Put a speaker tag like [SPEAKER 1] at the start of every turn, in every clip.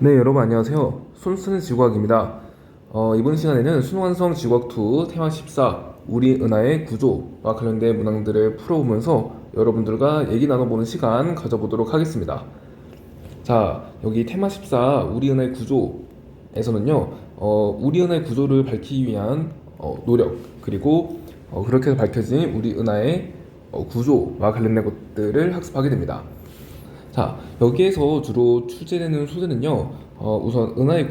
[SPEAKER 1] 네, 여러분 안녕하세요. 손 쓰는 지구학입니다. 이번 시간에는 순환성 지구학2 테마 14 우리 은하의 구조와 관련된 문항들을 풀어보면서 여러분들과 얘기 나눠보는 시간 가져보도록 하겠습니다. 자, 여기 테마 14 우리 은하의 구조에서는요, 우리 은하의 구조를 밝히기 위한 노력, 그리고 그렇게 해서 밝혀진 우리 은하의 구조와 관련된 것들을 학습하게 됩니다. 자, 여기에서 주로 출제되는 소재는요, 우선 은하의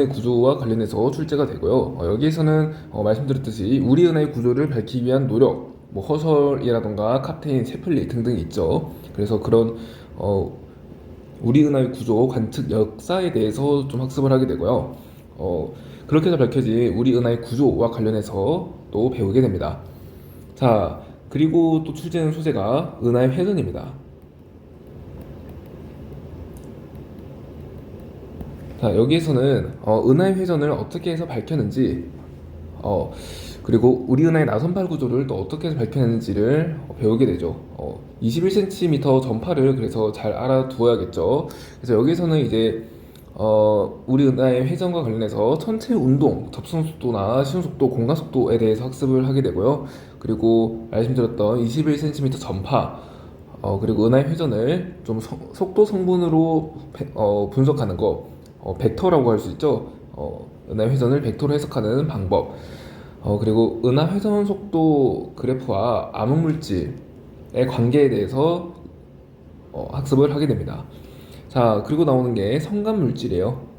[SPEAKER 1] 구조와 관련해서 출제가 되고요. 여기에서는 말씀드렸듯이 우리 은하의 구조를 밝히기 위한 노력, 뭐 허설이라던가 카테인, 세플리 등등이 있죠. 그래서 그런 우리 은하의 구조 관측 역사에 대해서 좀 학습을 하게 되고요. 그렇게 해서 밝혀진 우리 은하의 구조와 관련해서 또 배우게 됩니다. 자, 그리고 또 출제하는 소재가 은하의 회전입니다. 자, 여기에서는 은하의 회전을 어떻게 해서 밝혔는지, 그리고 우리 은하의 나선팔 구조를 또 어떻게 해서 밝혀냈는지를 배우게 되죠. 21cm 전파를 그래서 잘 알아두어야겠죠. 그래서 여기서는 이제 우리 은하의 회전과 관련해서 천체 운동, 접선 속도나 시운 속도, 공간 속도에 대해서 학습을 하게 되고요. 그리고 말씀드렸던 21cm 전파, 그리고 은하의 회전을 좀 속도 성분으로 분석하는 거, 벡터라고 할 수 있죠. 은하의 회전을 벡터로 해석하는 방법, 그리고 은하 회전 속도 그래프와 암흑물질의 관계에 대해서 학습을 하게 됩니다. 자, 그리고 나오는 게 성간물질이에요.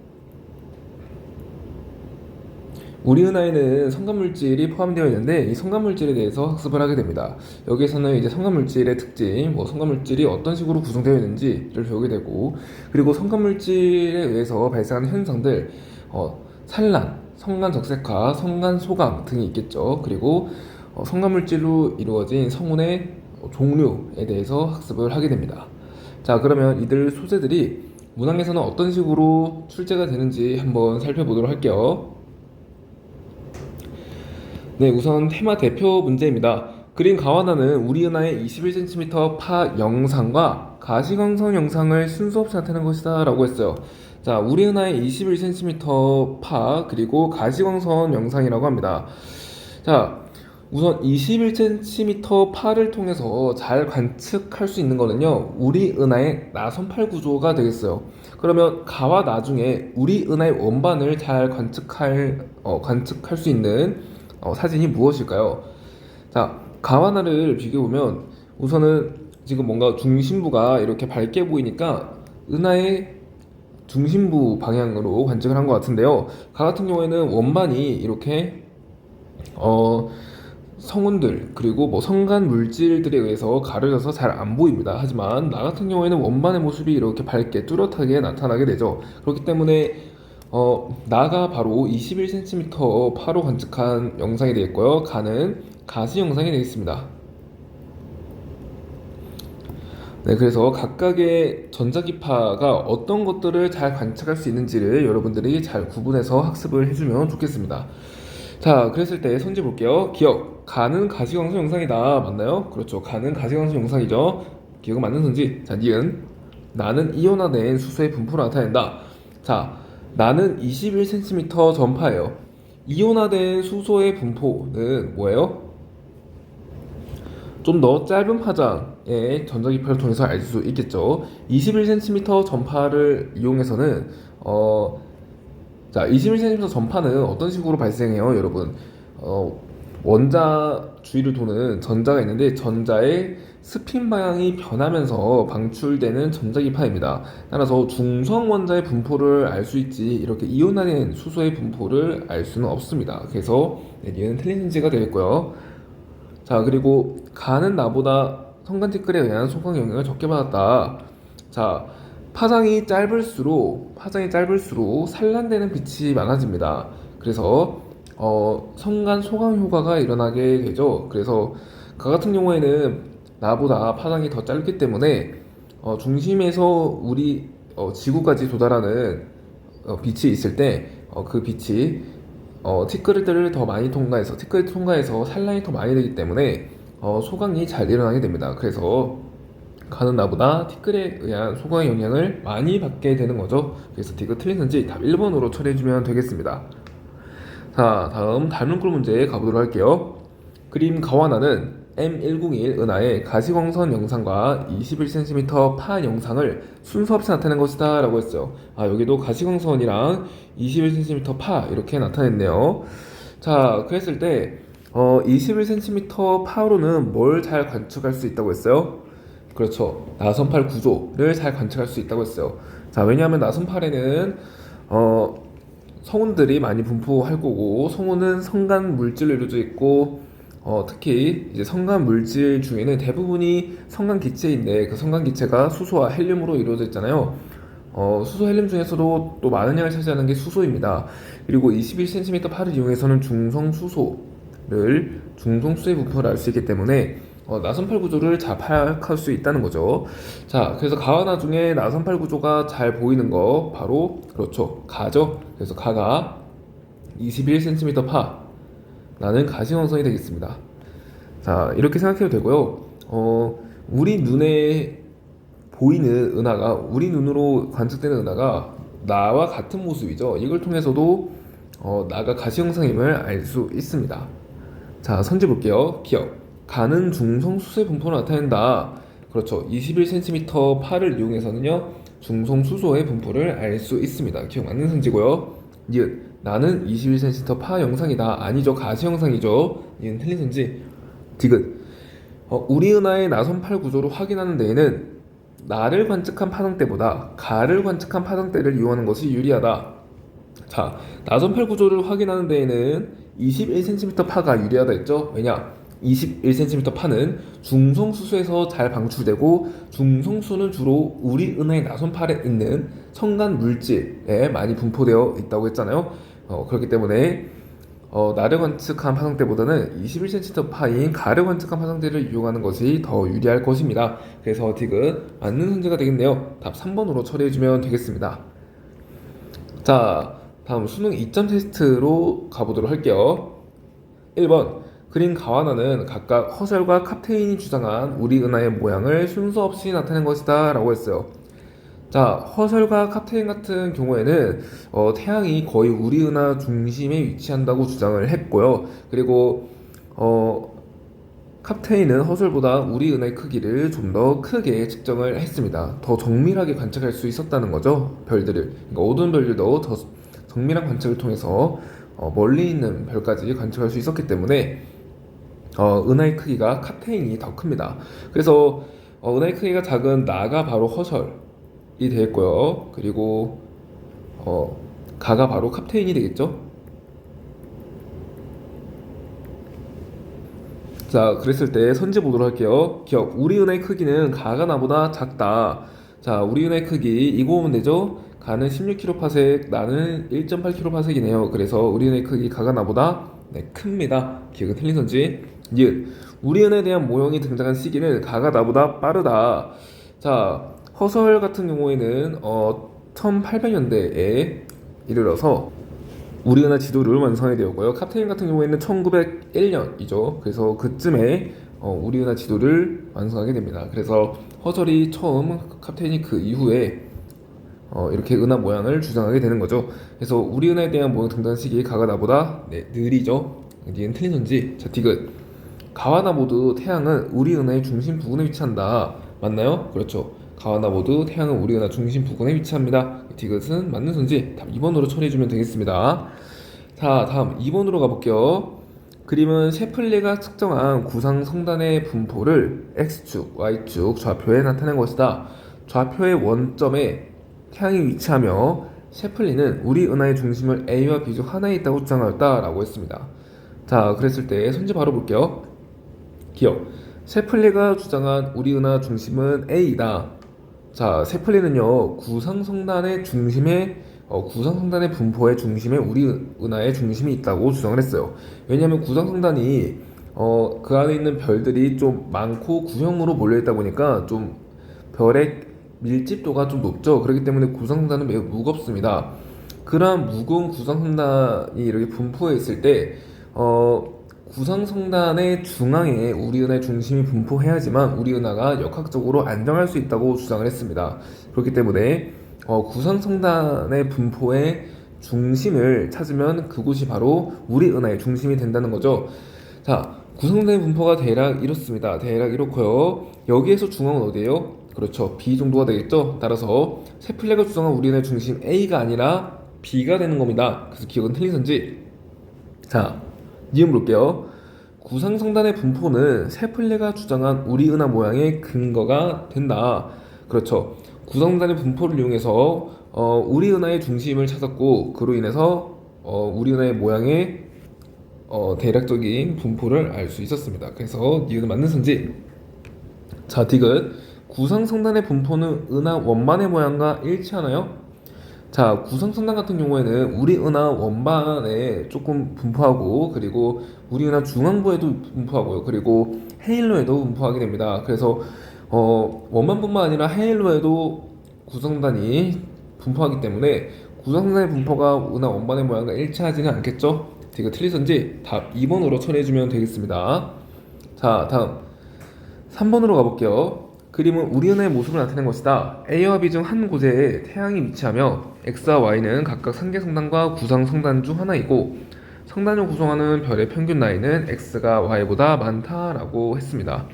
[SPEAKER 1] 우리 은하에는 성간물질이 포함되어 있는데 이 성간물질에 대해서 학습을 하게 됩니다. 여기에서는 이제 성간물질의 특징, 뭐 성간물질이 어떤 식으로 구성되어 있는지를 배우게 되고, 그리고 성간물질에 의해서 발생하는 현상들, 산란, 성간적색화, 성간소강 등이 있겠죠. 그리고 성간물질로 이루어진 성운의 종류에 대해서 학습을 하게 됩니다. 자, 그러면 이들 소재들이 문항에서는 어떤 식으로 출제가 되는지 한번 살펴보도록 할게요. 네, 우선 테마 대표 문제입니다. 그린 가와나는 우리 은하의 21cm 파 영상과 가시광선 영상을 순서 없이 나타낸 것이다 라고 했어요. 자, 우리 은하의 21cm 파 그리고 가시광선 영상이라고 합니다. 자, 우선 21cm 파를 통해서 잘 관측할 수 있는 거는요, 우리 은하의 나선팔 구조가 되겠어요. 그러면 가와 나중에 우리 은하의 원반을 잘 관측할 수 있는 사진이 무엇일까요? 자, 가와나를 비교해보면 우선은 지금 뭔가 중심부가 이렇게 밝게 보이니까 은하의 중심부 방향으로 관측을 한 것 같은데요. 가 같은 경우에는 원반이 이렇게 성운들 그리고 뭐 성간 물질들에 의해서 가려져서 잘 안 보입니다. 하지만 나 같은 경우에는 원반의 모습이 이렇게 밝게 뚜렷하게 나타나게 되죠. 그렇기 때문에 나가 바로 21cm 파로 관측한 영상이 되겠고요. 가는 가시 영상이 되겠습니다. 네, 그래서 각각의 전자기파가 어떤 것들을 잘 관측할 수 있는지를 여러분들이 잘 구분해서 학습을 해주면 좋겠습니다. 자, 그랬을 때 선지 볼게요. 기억, 가는 가시광선 영상이다. 맞나요? 그렇죠. 가는 가시광선 영상이죠. 기억은 맞는 선지. 자, 니은, 나는 이온화된 수소의 분포를 나타낸다. 자, 나는 21cm 전파예요. 이온화된 수소의 분포는 뭐예요? 좀 더 짧은 파장의 전자기파를 통해서 알 수 있겠죠. 21cm 전파를 이용해서는 자, 21cm 전파는 어떤 식으로 발생해요, 여러분? 원자 주위를 도는 전자가 있는데 전자의 스핀 방향이 변하면서 방출되는 전자기파입니다. 따라서 중성 원자의 분포를 알 수 있지 이렇게 이온화된 수소의 분포를 알 수는 없습니다. 그래서 얘는 틀린 선지가 되겠고요. 자, 그리고 가는 나보다 성간 티끌에 의한 소강 영향을 적게 받았다. 자, 파장이 짧을수록 산란되는 빛이 많아집니다. 그래서 성간 소강 효과가 일어나게 되죠. 그래서 가 같은 경우에는 나보다 파장이 더 짧기 때문에 중심에서 우리 지구까지 도달하는 빛이 있을 때 그 빛이 티끌들을 더 많이 통과해서 산란이 더 많이 되기 때문에 소강이 잘 일어나게 됩니다. 그래서 가는 나보다 티끌에 의한 소강의 영향을 많이 받게 되는 거죠. 그래서 D가 틀린 선지 답 1번으로 처리해주면 되겠습니다. 자, 다음 닮은꼴 문제 가보도록 할게요. 그림 가와나는 M101 은하의 가시광선 영상과 21cm 파 영상을 순서 없이 나타낸 것이다 라고 했어요. 여기도 가시광선이랑 21cm 파 이렇게 나타냈네요. 자, 그랬을 때 21cm 파로는 뭘 잘 관측할 수 있다고 했어요? 그렇죠. 나선팔 구조를 잘 관측할 수 있다고 했어요. 자, 왜냐하면 나선팔에는 성운들이 많이 분포할 거고, 성운은 성간 물질로 이루어져 있고, 특히 이제 성간 물질 중에는 대부분이 성간 기체인데 그 성간 기체가 수소와 헬륨으로 이루어져 있잖아요. 수소 헬륨 중에서도 또 많은 양을 차지하는 게 수소입니다. 그리고 21cm 파를 이용해서는 중성수소의 부품을 알 수 있기 때문에 나선팔 구조를 잘 파악할 수 있다는 거죠. 자, 그래서 가와나 중에 나선팔 구조가 잘 보이는 거 바로 그렇죠. 가죠. 그래서 가가 21cm 파 나는 가시광선이 되겠습니다. 자, 이렇게 생각해도 되고요. 우리 눈에 보이는 은하가 우리 눈으로 관측되는 은하가 나와 같은 모습이죠. 이걸 통해서도 나가 가시광선임을 알 수 있습니다. 자, 선지 볼게요. 기억. 가는 중성수소의 분포를 나타낸다. 그렇죠. 21cm 파를 이용해서는요, 중성수소의 분포를 알 수 있습니다. 기억 맞는 선지고요. 니은 나는 21cm 파 영상이다. 아니죠. 가시 영상이죠. 니은 틀린 선지. 디귿 우리 은하의 나선팔 구조를 확인하는 데에는 나를 관측한 파장대보다 가를 관측한 파장대를 이용하는 것이 유리하다. 자, 나선팔 구조를 확인하는 데에는 21cm 파가 유리하다 했죠. 왜냐? 21cm 파는 중성수소에서 잘 방출되고, 중성수는 주로 우리 은하의 나선팔에 있는 성간 물질에 많이 분포되어 있다고 했잖아요. 그렇기 때문에 나를 관측한 파장대보다는 21cm 파인 가를 관측한 파장대를 이용하는 것이 더 유리할 것입니다. 그래서 디귿 맞는 선지가 되겠네요. 답 3번으로 처리해주면 되겠습니다. 자, 다음 수능 2점 테스트로 가보도록 할게요. 1번 그린 가와나는 각각 허설과 캅테인이 주장한 우리 은하의 모양을 순서 없이 나타낸 것이다 라고 했어요. 자, 허설과 캅테인 같은 경우에는 태양이 거의 우리 은하 중심에 위치한다고 주장을 했고요. 그리고 캅테인은 허설보다 우리 은하의 크기를 좀 더 크게 측정을 했습니다. 더 정밀하게 관측할 수 있었다는 거죠. 별들을. 그러니까 어두운 별들도 더 정밀한 관측을 통해서 멀리 있는 별까지 관측할 수 있었기 때문에 은하의 크기가 캅테인이 더 큽니다. 그래서 은하의 크기가 작은 나가 바로 허설이 되겠고요. 그리고 가가 바로 캅테인이 되겠죠. 자, 그랬을 때 선지 보도록 할게요. 기억, 우리 은하의 크기는 가가 나보다 작다. 자, 우리 은하의 크기 이거 보면 되죠. 가는 16kPa, 나는 1.8kPa이네요. 그래서 우리 은하의 크기 가가 나보다 큽니다. 기억은 틀린 선지. 니은 우리 은하에 대한 모형이 등장한 시기는 가가 나보다 빠르다. 자, 허설 같은 경우에는 1800년대에 이르러서 우리 은하 지도를 완성하게 되었고요. 캅테인 같은 경우에는 1901년이죠. 그래서 그쯤에 우리 은하 지도를 완성하게 됩니다. 그래서 허설이 처음, 캅테인이 그 이후에 이렇게 은하 모양을 주장하게 되는 거죠. 그래서 우리 은하에 대한 모형 등장 시기 가가 나보다 느리죠. 니은 틀린 선지. 자, 디귿 가와나 모두 태양은 우리 은하의 중심 부근에 위치한다. 맞나요? 그렇죠. 가와나 모두 태양은 우리 은하 중심 부근에 위치합니다. 디귿은 맞는 선지. 답 2번으로 처리해주면 되겠습니다. 자, 다음 2번으로 가볼게요. 그림은 셰플레가 측정한 구상 성단의 분포를 X축, Y축, 좌표에 나타낸 것이다. 좌표의 원점에 태양이 위치하며 셰플린은 우리 은하의 중심을 A와 B 중 하나에 있다고 주장하였다 라고 했습니다. 자, 그랬을 때 선지 바로 볼게요. 기억, 셰플레가 주장한 우리 은하 중심은 A이다. 자, 셰플레는요 구상성단의 중심에 구상성단의 분포의 중심에 우리 은하의 중심이 있다고 주장을 했어요. 왜냐하면 구상성단이 그 안에 있는 별들이 좀 많고 구형으로 몰려있다 보니까 좀 별의 밀집도가 좀 높죠. 그렇기 때문에 구상성단은 매우 무겁습니다. 그러한 무거운 구상성단이 이렇게 분포해 있을 때 구상성단의 중앙에 우리은하의 중심이 분포해야지만 우리은하가 역학적으로 안정할 수 있다고 주장을 했습니다. 그렇기 때문에 구상성단의 분포의 중심을 찾으면 그곳이 바로 우리은하의 중심이 된다는 거죠. 자, 구상성단의 분포가 대략 이렇습니다. 대략 이렇고요. 여기에서 중앙은 어디예요? 그렇죠. B 정도가 되겠죠. 따라서 세플레가 주장한 우리은하의 중심 A가 아니라 B가 되는 겁니다. 그래서 기억은 틀린 선지. 자, 니은 볼게요. 구상성단의 분포는 세플레가 주장한 우리은하 모양의 근거가 된다. 그렇죠. 구상성단의 분포를 이용해서 우리은하의 중심을 찾았고 그로 인해서 우리은하의 모양의 대략적인 분포를 알 수 있었습니다. 그래서 니은은 맞는 선지. 자, 디귿. 구상성단의 분포는 은하 원반의 모양과 일치하나요? 자, 구상성단 같은 경우에는 우리은하 원반에 조금 분포하고 그리고 우리은하 중앙부에도 분포하고요. 그리고 헤일로에도 분포하게 됩니다. 그래서 원반뿐만 아니라 헤일로에도 구상성단이 분포하기 때문에 구상성단의 분포가 은하 원반의 모양과 일치하지는 않겠죠? 이거 틀리선지 답 2번으로 처리해주면 되겠습니다. 자, 다음 3번으로 가볼게요. 그림은 우리은하의 모습을 나타낸 것이다. A와 B 중 한 곳에 태양이 위치하며 X와 Y는 각각 상계성단과 구상성단 중 하나이고 성단을 구성하는 별의 평균 나이는 X가 Y보다 많다라고 했습니다.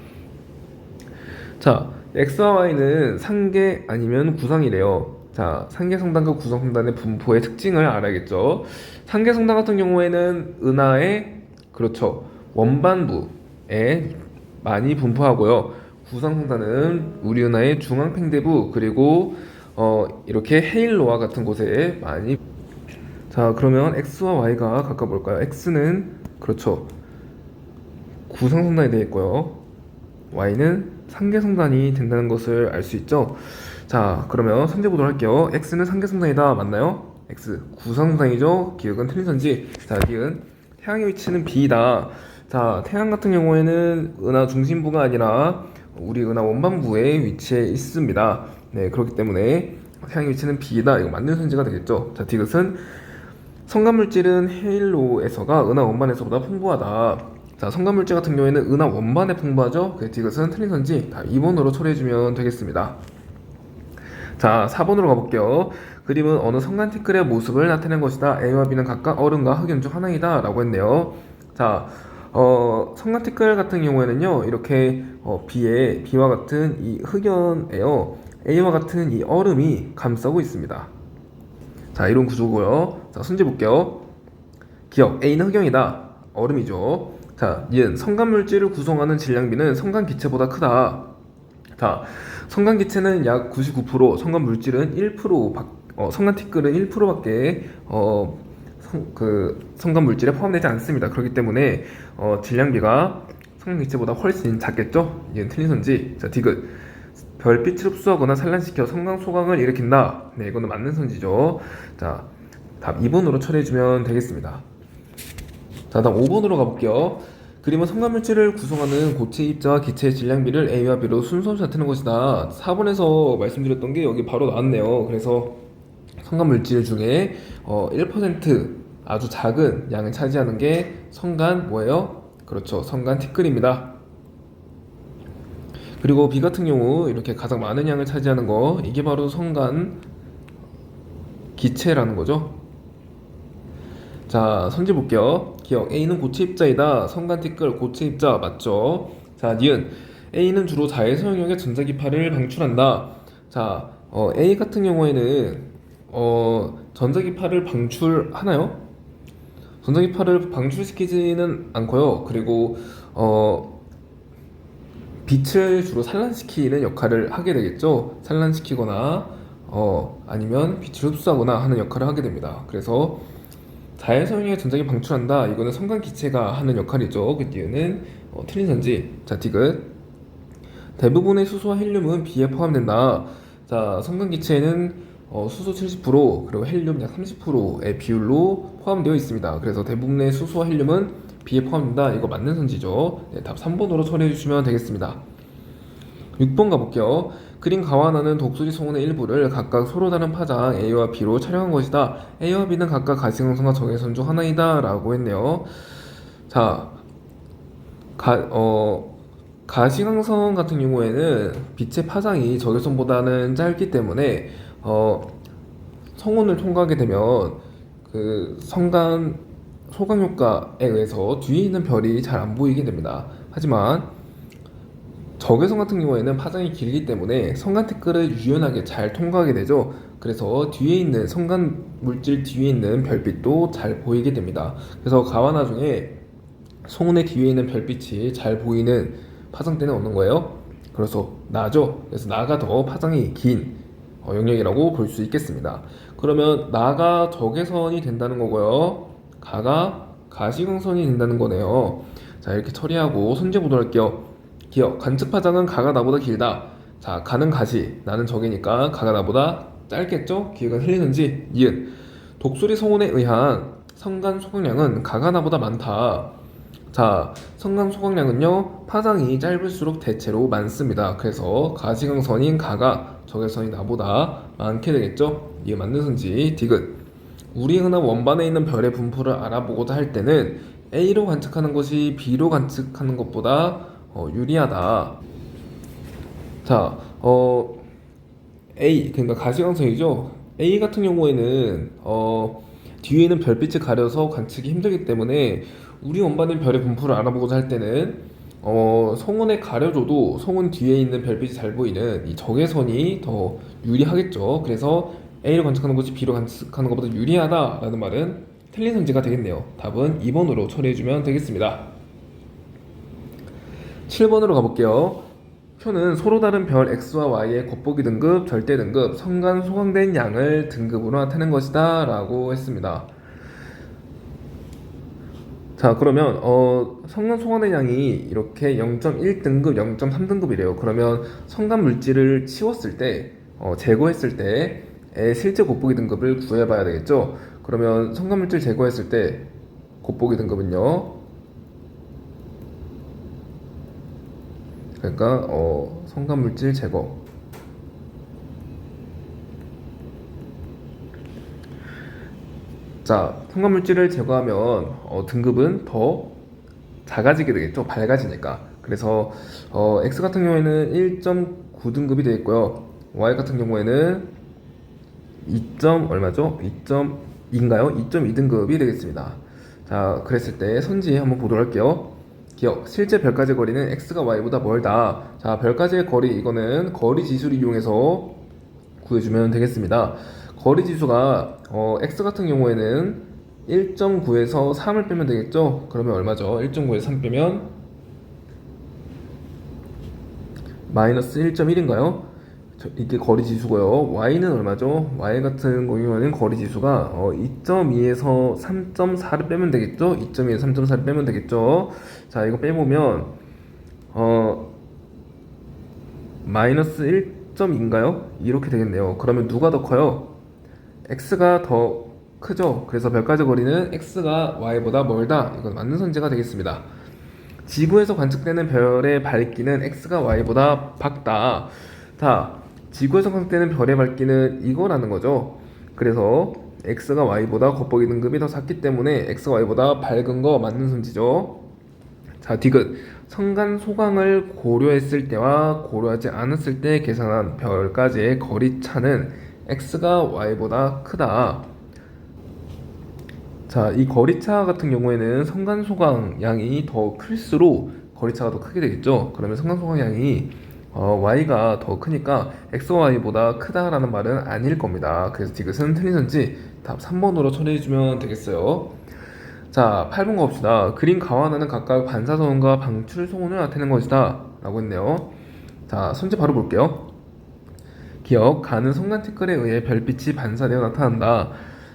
[SPEAKER 1] 자, X와 Y는 상계 아니면 구상이래요. 자, 상계성단과 구상성단의 분포의 특징을 알아야겠죠. 상계성단 같은 경우에는 은하의 그렇죠 원반부에 많이 분포하고요. 구상성단은 우리은하의 중앙팽대부 그리고 이렇게 헤일로와 같은 곳에 많이. 자, 그러면 X와 Y가 각각 볼까요? X는 그렇죠 구상성단이 되어 있고요. Y는 상계성단이 된다는 것을 알 수 있죠. 자, 그러면 선제 보도록 할게요. X는 상계성단이다. 맞나요? X 구상성단이죠. 기억은 틀린 선지. 자, 니은 태양의 위치는 B다. 자, 태양 같은 경우에는 은하 중심부가 아니라 우리 은하 원반부에 위치해 있습니다. 네, 그렇기 때문에 태양의 위치는 B다. 이거 맞는 선지가 되겠죠. 자, 디귿은 성간물질은 헤일로에서가 은하 원반에서보다 풍부하다. 자, 성간물질 같은 경우에는 은하 원반에 풍부하죠. 그 디귿은 틀린 선지. 다 2번으로 처리해주면 되겠습니다. 자, 4번으로 가볼게요. 그림은 어느 성간티끌의 모습을 나타낸 것이다. A와 B는 각각 얼음과 흑연 중 하나이다 라고 했네요. 자, 성간티끌 같은 경우에는요 이렇게 B와 같은 이 흑연에요 A와 같은 이 얼음이 감싸고 있습니다. 자, 이런 구조고요. 자, 순제 볼게요. 기억 A는 흑연이다. 얼음이죠. 자, 니은 성간물질을 구성하는 질량비는 성간기체보다 크다. 자, 성간기체는 약 99%, 성간물질은 1%, 성간티끌은 1%밖에 성간물질에 포함되지 않습니다. 그렇기 때문에 질량비가 성간기체보다 훨씬 작겠죠? 이건 틀린 선지. 자, 디귿 별빛을 흡수하거나 산란시켜 성광소강을 일으킨다. 네, 이거는 맞는 선지죠. 자, 답 2번으로 처리해주면 되겠습니다. 자, 다음 5번으로 가볼게요. 그림은 성간물질을 구성하는 고체 입자와 기체의 질량비를 A와 B로 순서로 나타내는 것이다. 4번에서 말씀드렸던 게 여기 바로 나왔네요. 그래서 성간물질 중에 1% 아주 작은 양을 차지하는 게 성간 뭐예요? 그렇죠, 성간티끌입니다. 그리고 B 같은 경우 이렇게 가장 많은 양을 차지하는 거 이게 바로 성간 기체라는 거죠. 자, 선지 볼게요. 기억 A는 고체 입자이다. 성간티끌 고체 입자 맞죠? 자, 니은 A는 주로 자외선 영역의 전자기파를 방출한다. 자, A 같은 경우에는 전자기파를 방출하나요? 전자기파를 방출시키지는 않고요. 그리고 빛을 주로 산란시키는 역할을 하게 되겠죠. 산란시키거나 아니면 빛을 흡수하거나 하는 역할을 하게 됩니다. 그래서 자외선의 전자기 방출한다. 이거는 성간기체가 하는 역할이죠. 그 뒤에는 틀린 선지. 자, 디귿 대부분의 수소와 헬륨은 B에 포함된다. 자, 성간기체에는 수소 70% 그리고 헬륨 약 30%의 비율로 포함되어 있습니다. 그래서 대부분의 수소와 헬륨은 B에 포함된다. 이거 맞는 선지죠. 네, 답 3번으로 처리해 주시면 되겠습니다. 6번 가볼게요. 그림 가와나는 독수리 송원의 일부를 각각 서로 다른 파장 A와 B로 촬영한 것이다. A와 B는 각각 가시광선과 적외선 중 하나이다 라고 했네요. 자, 가시광선 같은 경우에는 빛의 파장이 적외선보다는 짧기 때문에 성운을 통과하게 되면 그 성간 소강 효과에 의해서 뒤에 있는 별이 잘 안 보이게 됩니다. 하지만 적외선 같은 경우에는 파장이 길기 때문에 성간 티끌을 유연하게 잘 통과하게 되죠. 그래서 뒤에 있는 성간 물질 뒤에 있는 별빛도 잘 보이게 됩니다. 그래서 가와나 중에 송운의 뒤에 있는 별빛이 잘 보이는 파장대는 없는 거예요. 그래서 나죠. 그래서 나가 더 파장이 긴 영역이라고 볼 수 있겠습니다. 그러면 나가 적외선이 된다는 거고요. 가가 가시광선이 된다는 거네요. 자, 이렇게 처리하고 손재 보도록 할게요. 기억, 관측 파장은 가가 나보다 길다. 자, 가는 가시, 나는 적이니까 가가 나보다 짧겠죠? 기억은 틀리는지 니은. 독수리 성운에 의한 성간 소각량은 가가 나보다 많다. 자, 성간 소각량은요 파장이 짧을수록 대체로 많습니다. 그래서 가시광선인 가가 적외선이 나보다 많게 되겠죠? 이게 맞는 선지 디귿. 우리 흔한 원반에 있는 별의 분포를 알아보고자 할 때는 A로 관측하는 것이 B로 관측하는 것보다 유리하다. 자, A 그러니까 가시광선이죠. A 같은 경우에는 뒤에 있는 별빛을 가려서 관측이 힘들기 때문에 우리 원반인 별의 분포를 알아보고자 할 때는 성운에 가려줘도 성운 뒤에 있는 별빛이 잘 보이는 이 적외선이 더 유리하겠죠. 그래서 A로 관측하는 것이 B로 관측하는 것보다 유리하다라는 말은 틀린 선지가 되겠네요. 답은 2번으로 처리해주면 되겠습니다. 7번으로 가볼게요. 표는 서로 다른 별 X와 Y의 곱보기 등급, 절대 등급, 성간 소강된 양을 등급으로 나타낸 것이다 라고 했습니다. 자, 그러면 성간 소강된 양이 이렇게 0.1등급, 0.3등급이래요. 그러면 성간 물질을 치웠을 때, 제거했을 때의 실제 곱보기 등급을 구해봐야 되겠죠. 그러면 성간 물질 제거했을 때 곱보기 등급은요. 그러니까 성간 물질 제거. 자, 성간 물질을 제거하면 등급은 더 작아지게 되겠죠. 밝아지니까. 그래서 X 같은 경우에는 1.9등급이 되겠고요. Y 같은 경우에는 2. 얼마죠? 2.2인가요? 2.2등급이 되겠습니다. 자, 그랬을 때 선지 한번 보도록 할게요. 기억, 실제 별까지 거리는 X가 Y보다 멀다. 자, 별까지의 거리, 이거는 거리 지수를 이용해서 구해주면 되겠습니다. 거리 지수가 X 같은 경우에는 1.9에서 3을 빼면 되겠죠? 그러면 얼마죠? 1.9에서 3 빼면 마이너스 1.1인가요? 이게 거리 지수고요. Y는 얼마죠? Y 같은 경우에는 거리 지수가 2.2에서 3.4를 빼면 되겠죠? 2.2에서 3.4를 빼면 되겠죠? 자, 이거 빼보면 마이너스 1.2인가요? 이렇게 되겠네요. 그러면 누가 더 커요? X가 더 크죠? 그래서 별까지 거리는 X가 Y보다 멀다. 이건 맞는 선지가 되겠습니다. 지구에서 관측되는 별의 밝기는 X가 Y보다 밝다. 자, 지구에서 관측되는 별의 밝기는 이거라는 거죠. 그래서 X가 Y보다 곱보기 등급이 더 작기 때문에 X가 Y보다 밝은 거 맞는 선지죠. 자, 디귿. 성간 소강을 고려했을 때와 고려하지 않았을 때 계산한 별까지의 거리 차는 X가 Y보다 크다. 자, 이 거리차 같은 경우에는 성간 소강 양이 더 클수록 거리차가 더 크게 되겠죠. 그러면 성간 소강 양이 Y가 더 크니까 X가 Y보다 크다라는 말은 아닐 겁니다. 그래서 디귿은 틀린 선지 답 3번으로 처리해주면 되겠어요. 자, 8번 가봅시다. 그린 가와나는 각각 반사성운과 방출성운을 나타내는 것이다 라고 했네요. 자, 선지 바로 볼게요. 기억, 가는 성간 티끌에 의해 별빛이 반사되어 나타난다.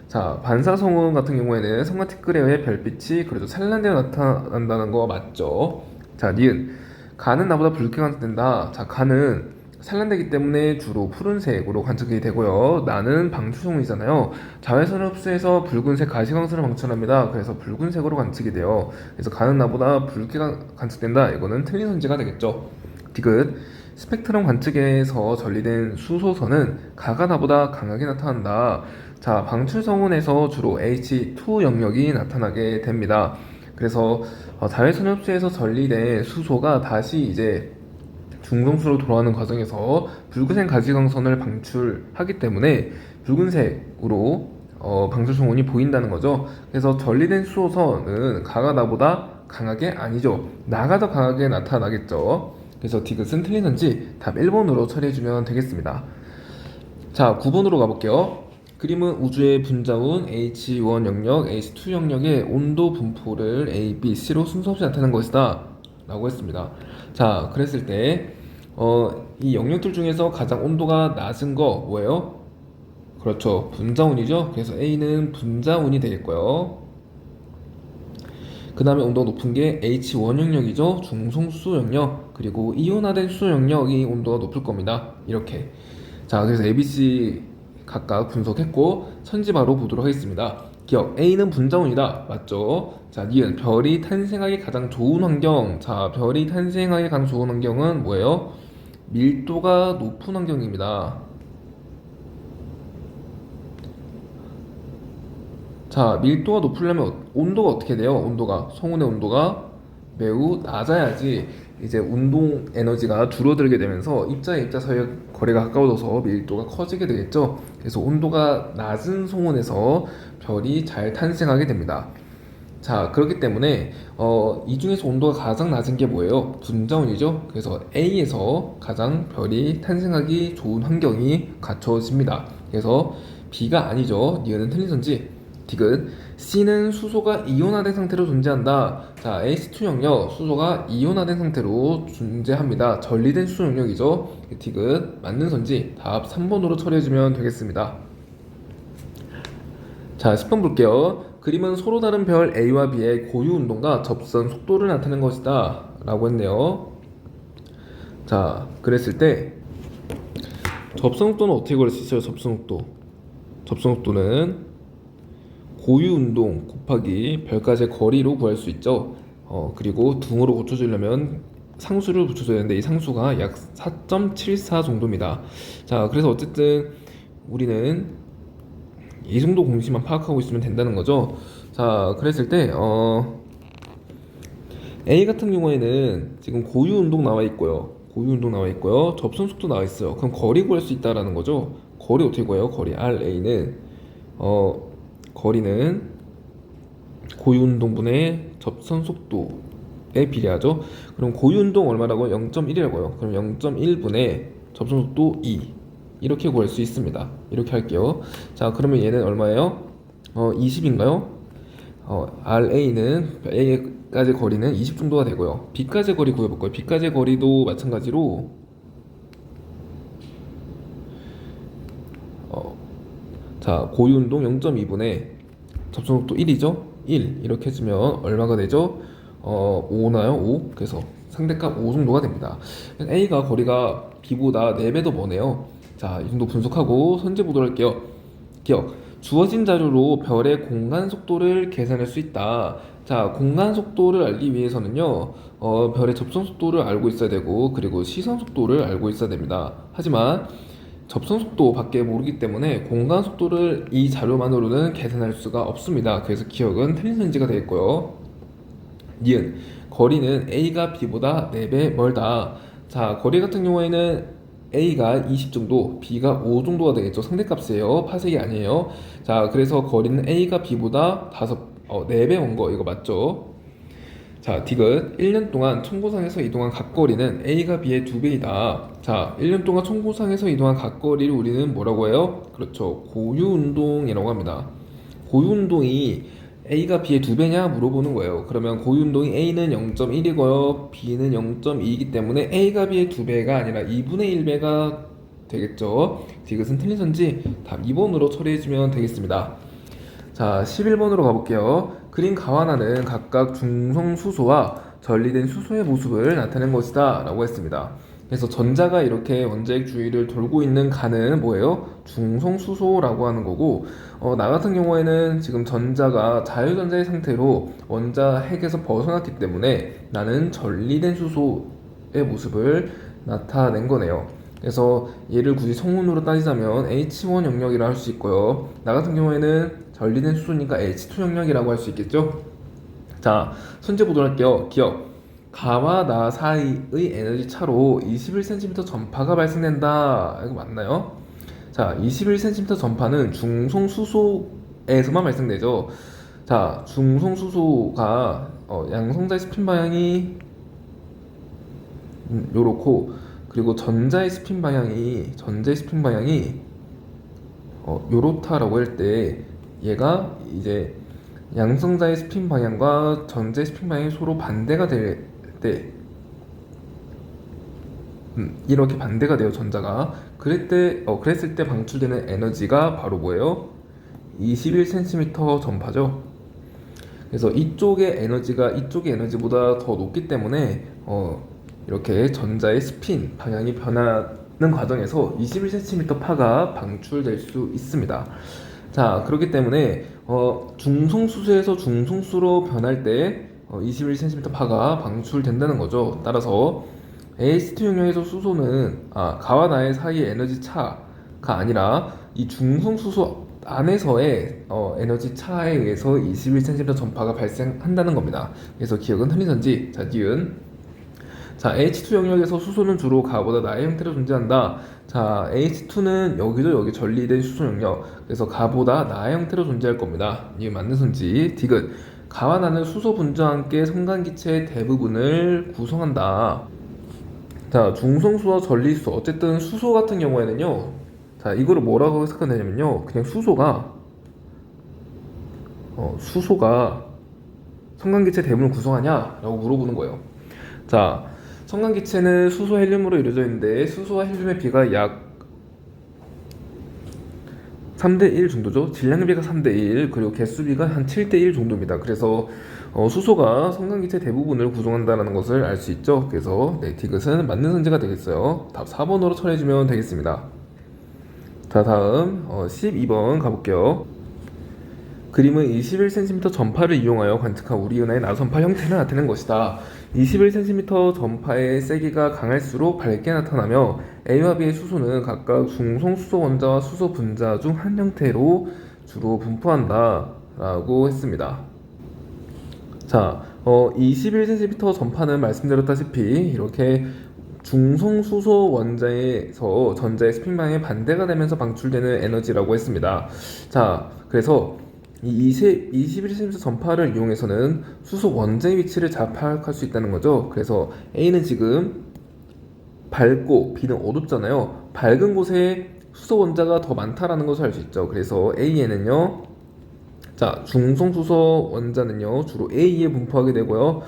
[SPEAKER 1] 자, 반사성운 같은 경우에는 성간 티끌에 의해 별빛이 그래도 산란되어 나타난다는 거 맞죠? 자, 니은. 가는 나보다 붉게 관측된다. 자, 가는 산란되기 때문에 주로 푸른색으로 관측이 되고요. 나는 방출성운이잖아요. 자외선을 흡수해서 붉은색 가시광선을 방출합니다. 그래서 붉은색으로 관측이 돼요. 그래서 가는 나보다 붉게 관측된다. 이거는 틀린 선지가 되겠죠. 디귿. 스펙트럼 관측에서 전리된 수소선은 가가 나보다 강하게 나타난다. 자, 방출성운에서 주로 H2 영역이 나타나게 됩니다. 그래서 자외선 흡수에서 전리된 수소가 다시 이제 중성수로 돌아가는 과정에서 붉은색 가지광선을 방출하기 때문에 붉은색으로 방출성운이 보인다는 거죠. 그래서 전리된 수소선은 가가 나보다 강하게 아니죠. 나가 더 강하게 나타나겠죠. 그래서 디귿은 틀리는지 답 1번으로 처리해주면 되겠습니다. 자, 9번으로 가볼게요. 그림은 우주의 분자운 H1 영역, H2 영역의 온도 분포를 A, B, C로 순서 없이 나타낸 것이다 라고 했습니다. 자, 그랬을 때 이 영역들 중에서 가장 온도가 낮은 거 뭐예요? 그렇죠, 분자운이죠. 그래서 A는 분자운이 되겠고요. 그 다음에 온도가 높은 게 H1 영역이죠. 중성수소 영역. 그리고 이온화된 수소 영역이 온도가 높을 겁니다. 이렇게. 자, 그래서 ABC 각각 분석했고 천지바로 보도록 하겠습니다. 기억, A는 분자운이다. 맞죠? 자, 니은 별이 탄생하기 가장 좋은 환경. 자, 별이 탄생하기 가장 좋은 환경은 뭐예요? 밀도가 높은 환경입니다. 자, 밀도가 높으려면 온도가 어떻게 돼요? 온도가, 성운의 온도가 매우 낮아야지 이제 운동 에너지가 줄어들게 되면서 입자와 입자 사이의 거리가 가까워져서 밀도가 커지게 되겠죠. 그래서 온도가 낮은 송원에서 별이 잘 탄생하게 됩니다. 자, 그렇기 때문에 이 중에서 온도가 가장 낮은 게 뭐예요? 분자운이죠. 그래서 A에서 가장 별이 탄생하기 좋은 환경이 갖춰집니다. 그래서 B가 아니죠. 니은은 틀린 선지. 디귿, C는 수소가 이온화된 상태로 존재한다. 자, H2 영역, 수소가 이온화된 상태로 존재합니다. 전리된 수소 영역이죠. 디귿, 맞는 선지. 답 3번으로 처리해주면 되겠습니다. 자, 10번 볼게요. 그림은 서로 다른 별 A와 B의 고유 운동과 접선 속도를 나타낸 것이다 라고 했네요. 자, 그랬을 때 접선 속도는 어떻게 구할 수 있어요? 접선 속도, 접선 속도는 고유 운동 곱하기 별까지의 거리로 구할 수 있죠. 그리고 둥으로 고쳐주려면 상수를 붙여줘야 되는데 이 상수가 약 4.74 정도입니다. 자, 그래서 어쨌든 우리는 이 정도 공식만 파악하고 있으면 된다는 거죠. 자, 그랬을 때 A 같은 경우에는 지금 고유 운동 나와 있고요. 고유 운동 나와 있고요. 접선 속도 나와 있어요. 그럼 거리 구할 수 있다라는 거죠. 거리 어떻게 구해요? 거리 RA는 거리는 고유 운동분의 접선 속도에 비례하죠. 그럼 고유 운동 얼마라고? 0.1이라고요. 그럼 0.1분의 접선 속도 2 이렇게 구할 수 있습니다. 이렇게 할게요. 자, 그러면 얘는 얼마예요? 20인가요? RA는 A까지 거리는 20 정도가 되고요. B까지 거리 구해볼까요? B까지 거리도 마찬가지로 자, 고유 운동 0.2분의 접선 속도 1이죠? 1 이렇게 해주면 얼마가 되죠? 5나요? 5. 그래서 상대값 5 정도가 됩니다. A가 거리가 B보다 4배 더 머네요. 자, 이 정도 분석하고 선제 보도록 할게요. 기억, 주어진 자료로 별의 공간 속도를 계산할 수 있다. 자, 공간 속도를 알기 위해서는요, 별의 접선 속도를 알고 있어야 되고, 그리고 시선 속도를 알고 있어야 됩니다. 하지만 접선 속도밖에 모르기 때문에 공간 속도를 이 자료만으로는 계산할 수가 없습니다. 그래서 기억은 틀린 선지가 되겠고요. 니은, 거리는 A가 B보다 4배 멀다. 자, 거리 같은 경우에는 A가 20 정도, B가 5 정도가 되겠죠. 상대값이에요. 파색이 아니에요. 자, 그래서 거리는 A가 B보다 4배 먼 거, 이거 맞죠? 자, 디귿, 1년 동안 청고상에서 이동한 각거리는 A가 B의 2배이다. 자, 1년 동안 청고상에서 이동한 각거리를 우리는 뭐라고 해요? 그렇죠, 고유운동이라고 합니다. 고유운동이 A가 B의 2배냐 물어보는 거예요. 그러면 고유운동이 A는 0.1이고요 B는 0.2이기 때문에 A가 B의 2배가 아니라 2분의 1배가 되겠죠. 디귿은 틀린 선지. 답 2번으로 처리해주면 되겠습니다. 자, 11번으로 가볼게요. 그린 가와나는 각각 중성수소와 전리된 수소의 모습을 나타낸 것이다 라고 했습니다. 그래서 전자가 이렇게 원자핵 주위를 돌고 있는 가는 뭐예요? 중성수소라고 하는 거고, 나 같은 경우에는 지금 전자가 자유전자의 상태로 원자핵에서 벗어났기 때문에 나는 전리된 수소의 모습을 나타낸 거네요. 그래서 얘를 굳이 성운으로 따지자면 H1 영역이라 할 수 있고요. 나 같은 경우에는 전리된 수소니까 H2 영역이라고 할 수 있겠죠. 자, 손재 보도록 할게요. 기억. 가와 나 사이의 에너지 차로 21cm 전파가 발생된다. 이거 맞나요? 자, 21cm 전파는 중성수소에서만 발생되죠. 자, 중성수소가 양성자의 스핀 방향이 요렇고, 그리고 전자의 스핀 방향이 요렇다라고 할 때 얘가 이제 양성자의 스핀 방향과 전자의 스핀 방향이 서로 반대가 될 때, 이렇게 반대가 돼요, 전자가. 그랬을 때 방출되는 에너지가 바로 뭐예요? 21cm 전파죠. 그래서 이쪽의 에너지보다 더 높기 때문에 이렇게 전자의 스핀 방향이 변하는 과정에서 21cm 파가 방출될 수 있습니다. 자, 그렇기 때문에 중성수소에서 중성수로 변할 때 21cm 파가 방출된다는 거죠. 따라서 AS2 용량에서 수소는 가와 나의 사이의 에너지 차가 아니라 이 중성수소 안에서의 에너지 차에 의해서 21cm 전파가 발생한다는 겁니다. 그래서 기억은 틀리던지. 자, 니은. 자, H2 영역에서 수소는 주로 가보다 나의 형태로 존재한다. 자, H2는 여기도 여기 전리된 수소 영역. 그래서 가보다 나의 형태로 존재할 겁니다. 이게 맞는 선지. 디귿. 가와 나는 수소 분자와 함께 성간기체의 대부분을 구성한다. 자, 중성수와 전리수. 어쨌든 수소 같은 경우에는요. 자, 이거를 뭐라고 해석하면 되냐면요. 그냥 수소가 성간기체 대부분을 구성하냐? 라고 물어보는 거예요. 자, 성간기체는 수소 헬륨으로 이루어져 있는데 수소와 헬륨의 비가 약 3대1 정도죠. 질량비가 3대1, 그리고 개수비가 한 7대1 정도입니다. 그래서 수소가 성간기체 대부분을 구성한다는 것을 알 수 있죠. 그래서 네, 디귿은 맞는 선지가 되겠어요. 답 4번으로 처리해주면 되겠습니다. 자, 다음 12번 가볼게요. 그림은 21cm 전파를 이용하여 관측한 우리 은하의 나선파 형태를 나타낸 것이다. 21cm 전파의 세기가 강할수록 밝게 나타나며 A와 B의 수소는 각각 중성수소 원자와 수소 분자 중 한 형태로 주로 분포한다 라고 했습니다. 자, 21cm 전파는 말씀드렸다시피 이렇게 중성수소 원자에서 전자의 스핀 방향에 반대가 되면서 방출되는 에너지라고 했습니다. 자, 그래서 이 21cm 전파를 이용해서는 수소 원자의 위치를 잘 파악할 수 있다는 거죠. 그래서 A는 지금 밝고 B는 어둡잖아요. 밝은 곳에 수소 원자가 더 많다라는 것을 알 수 있죠. 그래서 A에는요, 자, 중성수소 원자는요 주로 A에 분포하게 되고요,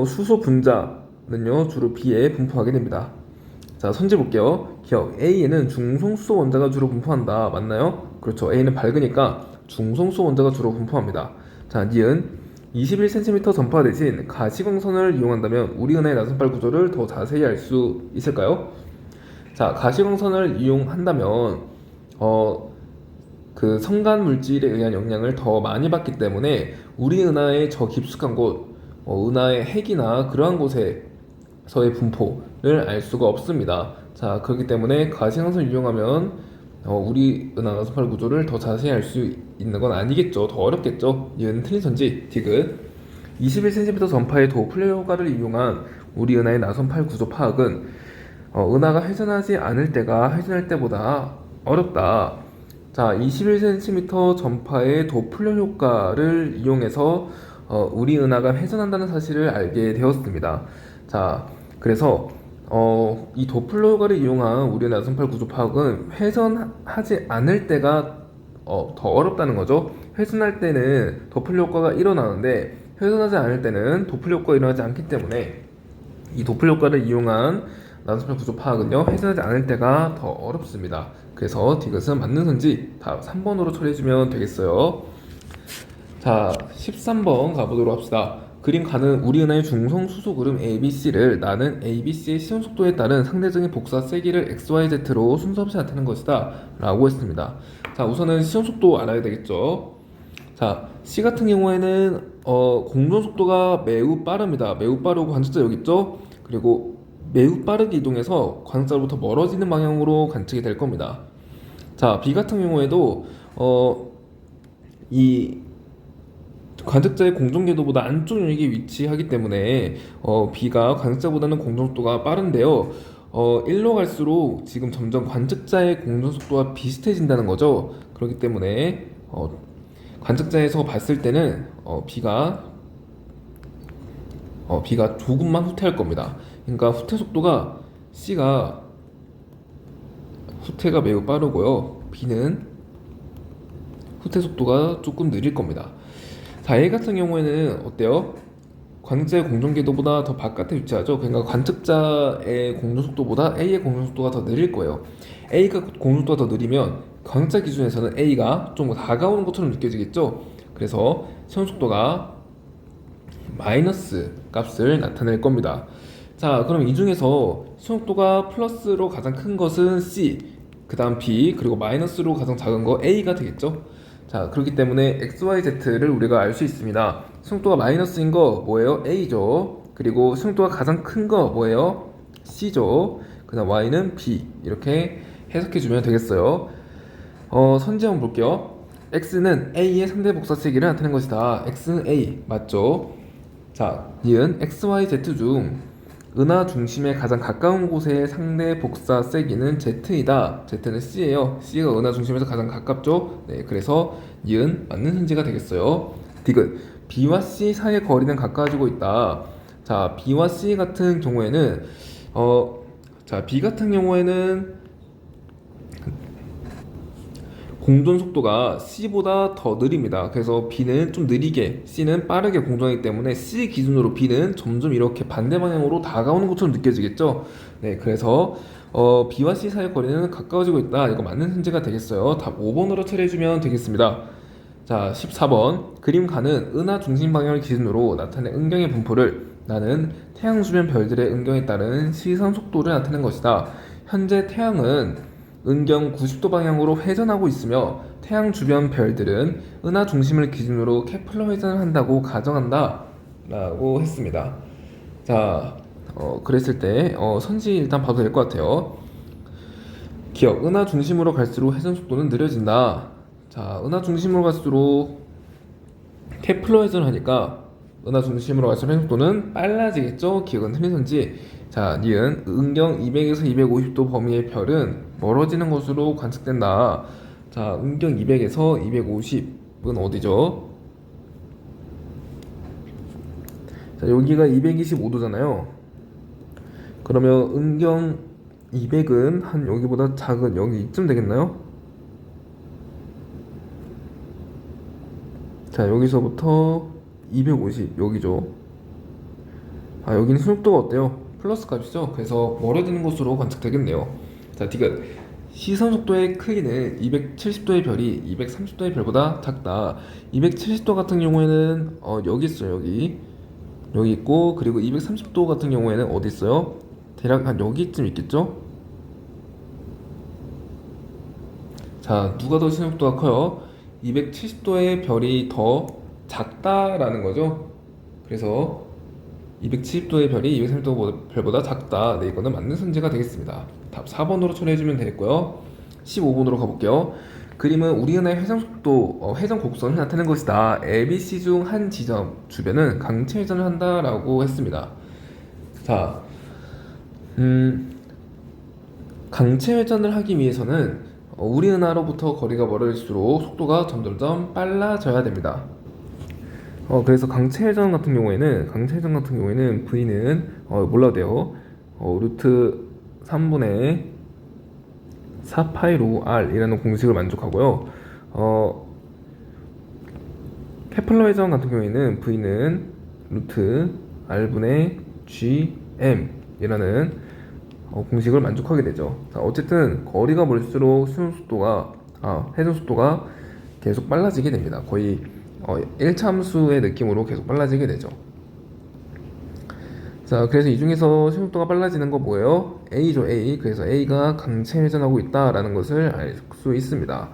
[SPEAKER 1] 수소 분자는요 주로 B에 분포하게 됩니다. 자, 선지 볼게요. 기억. A에는 중성수소 원자가 주로 분포한다. 맞나요? 그렇죠. A는 밝으니까 중성수소 원자가 주로 분포합니다. 자, 니은. 21cm 전파 대신 가시광선을 이용한다면 우리 은하의 나선발 구조를 더 자세히 알 수 있을까요? 자, 가시광선을 이용한다면 그 성간 물질에 의한 영향을 더 많이 받기 때문에 우리 은하의 저 깊숙한 곳, 은하의 핵이나 그러한 곳에서의 분포를 알 수가 없습니다. 자, 그렇기 때문에 가시광선을 이용하면 우리 은하 나선팔 구조를 더 자세히 알 수 있는 건 아니겠죠. 더 어렵겠죠. 이은 틀린 선지. 디귿. 21cm 전파의 도플러 효과를 이용한 우리 은하의 나선팔 구조 파악은 은하가 회전하지 않을 때가 회전할 때보다 어렵다. 자, 21cm 전파의 도플러 효과를 이용해서 우리 은하가 회전한다는 사실을 알게 되었습니다. 자, 그래서 이 도플러 효과를 이용한 우리 나선팔 구조 파악은 회전하지 않을 때가 더 어렵다는 거죠. 회전할 때는 도플러 효과가 일어나는데 회전하지 않을 때는 도플러 효과가 일어나지 않기 때문에 이 도플러 효과를 이용한 나선팔 구조 파악은요 회전하지 않을 때가 더 어렵습니다. 그래서 디귿은 맞는 선지 다 3번으로 처리해주면 되겠어요. 자, 13번 가보도록 합시다. 그림 가는 우리 은하의 중성 수소 그룹 ABC를 나는 ABC의 시험 속도에 따른 상대적인 복사 세기를 XYZ로 순서 없이 나타낸 것이다 라고 했습니다. 자, 우선은 시험 속도 알아야 되겠죠. 자, C 같은 경우에는 공전 속도가 매우 빠릅니다. 매우 빠르고 관측자 여기 있죠. 그리고 매우 빠르게 이동해서 관측자로부터 멀어지는 방향으로 관측이 될 겁니다. 자, B 같은 경우에도 이 관측자의 공정궤도보다 안쪽 영역에 위치하기 때문에 B가 관측자보다는 공정속도가 빠른데요. 1로 갈수록 지금 점점 관측자의 공정속도가 비슷해진다는 거죠. 그렇기 때문에 관측자에서 봤을 때는 B가 조금만 후퇴할 겁니다. 그러니까 후퇴 속도가 C가 후퇴가 매우 빠르고요. B는 후퇴 속도가 조금 느릴 겁니다. 자, A 같은 경우에는 어때요? 관측자의 공정궤도보다 더 바깥에 위치하죠. 그러니까 관측자의 공정속도보다 A의 공정속도가 더 느릴 거예요. A가 공정속도가 더 느리면 관측자 기준에서는 A가 좀 다가오는 것처럼 느껴지겠죠. 그래서 시험속도가 마이너스 값을 나타낼 겁니다. 자, 그럼 이 중에서 시험속도가 플러스로 가장 큰 것은 C, 그 다음 B, 그리고 마이너스로 가장 작은 거 A가 되겠죠. 자, 그렇기 때문에 XYZ를 우리가 알 수 있습니다. 시험속도가 마이너스인 거 뭐예요? A죠. 그리고 시험속도가 가장 큰 거 뭐예요? C죠. 그 다음 Y는 B, 이렇게 해석해주면 되겠어요. 선지 한번 볼게요. X는 A의 상대 복사 세기를 나타낸 것이다. X는 A, 맞죠? 자, 니은 XYZ 중 은하 중심에 가장 가까운 곳의 상대 복사 세기는 Z이다. Z는 C예요. C가 은하 중심에서 가장 가깝죠? 네, 그래서 니은 맞는 현지가 되겠어요. 디귿 B와 C 사이의 거리는 가까워지고 있다. 자, B와 C 같은 경우에는 B 같은 경우에는 공전 속도가 C보다 더 느립니다. 그래서 B는 좀 느리게, C는 빠르게 공전하기 때문에 C 기준으로 B는 점점 이렇게 반대 방향으로 다가오는 것처럼 느껴지겠죠. 네, 그래서 B와 C 사이의 거리는 가까워지고 있다. 이거 맞는 현재가 되겠어요. 답 5번으로 처리해주면 되겠습니다. 자, 14번 그림가는 은하 중심 방향을 기준으로 나타낸 은경의 분포를 나는 태양 주변 별들의 은경에 따른 시선 속도를 나타낸 것이다. 현재 태양은 은경 90도 방향으로 회전하고 있으며 태양 주변 별들은 은하 중심을 기준으로 케플러 회전을 한다고 가정한다 라고 했습니다. 자, 그랬을 때 선지 일단 봐도 될 것 같아요. 기억, 은하 중심으로 갈수록 회전 속도는 느려진다. 자, 은하 중심으로 갈수록 케플러 회전을 하니까 은하 중심으로 갈수록 회전 속도는 빨라지겠죠? 기억은 틀린 선지. 자, 니은 은경 200에서 250도 범위의 별은 멀어지는 것으로 관측된다. 자, 은경 200에서 250은 어디죠? 자, 여기가 225도잖아요. 그러면 은경 200은 한 여기보다 작은 여기 이쯤 되겠나요? 자, 여기서부터 250 여기죠. 아, 여기는 순속도가 어때요? 플러스 값이죠. 그래서 멀어지는 것으로 관측되겠네요. 자, 디귿 시선 속도의 크기는 270도의 별이 230도의 별보다 작다. 270도 같은 경우에는 여기 있어요. 여기 있고, 그리고 230도 같은 경우에는 어디 있어요? 대략 한 여기쯤 있겠죠? 자, 누가 더 시선 속도가 커요? 270도의 별이 더 작다라는 거죠. 그래서 270도의 별이 230도 별보다 작다. 네, 이거는 맞는 선지가 되겠습니다. 답 4번으로 처리해주면 되겠고요. 15번으로 가볼게요. 그림은 우리 은하의 회전 속도, 회전 곡선을 나타낸 것이다. ABC 중 한 지점 주변은 강체 회전을 한다라고 했습니다. 자, 강체 회전을 하기 위해서는 우리 은하로부터 거리가 멀어질수록 속도가 점점점 빨라져야 됩니다. 그래서 강체 회전 같은 경우에는 V는 몰라도 돼요. 루트 3분의 4파이로 R이라는 공식을 만족하고요. 케플러 회전 같은 경우에는 V는 루트 R분의 GM이라는 공식을 만족하게 되죠. 자, 어쨌든 거리가 멀수록 회전 속도가 계속 빨라지게 됩니다. 거의 1참수의 느낌으로 계속 빨라지게 되죠. 자, 그래서 이 중에서 시속도가 빨라지는 거 뭐예요? A죠, A. 그래서 A가 강체 회전하고 있다라는 것을 알 수 있습니다.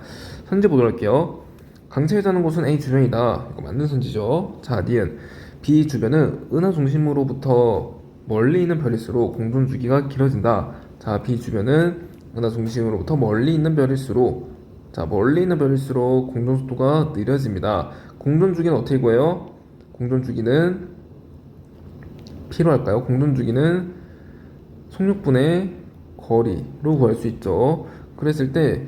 [SPEAKER 1] 선지 보도록 할게요. 강체 회전하는 곳은 A 주변이다. 이거 맞는 선지죠. 자, 니은 B 주변은 은하 중심으로부터 멀리 있는 별일수록 공전 주기가 길어진다. 자, B 주변은 은하 중심으로부터 멀리 있는 별일수록 자, 멀리 있는 별일수록 공전 속도가 느려집니다. 공전 주기는 어떻게 구해요? 공전 주기는 P로 할까요? 공전 주기는 속력분의 거리로 구할 수 있죠. 그랬을 때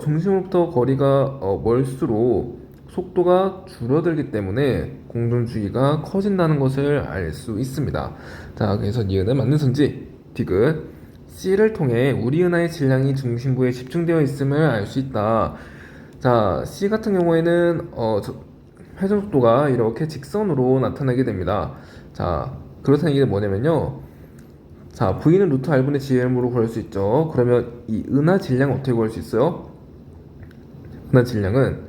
[SPEAKER 1] 중심으로부터 거리가 멀수록 속도가 줄어들기 때문에 공전 주기가 커진다는 것을 알 수 있습니다. 자, 그래서 니은은 맞는 선지 디귿. C를 통해 우리 은하의 질량이 중심부에 집중되어 있음을 알 수 있다. 자, C 같은 경우에는 회전 속도가 이렇게 직선으로 나타나게 됩니다. 자, 그렇다는 얘기는 뭐냐면요. 자, V는 루트 R분의 GM으로 구할 수 있죠. 그러면 이 은하 질량 어떻게 구할 수 있어요? 은하 질량은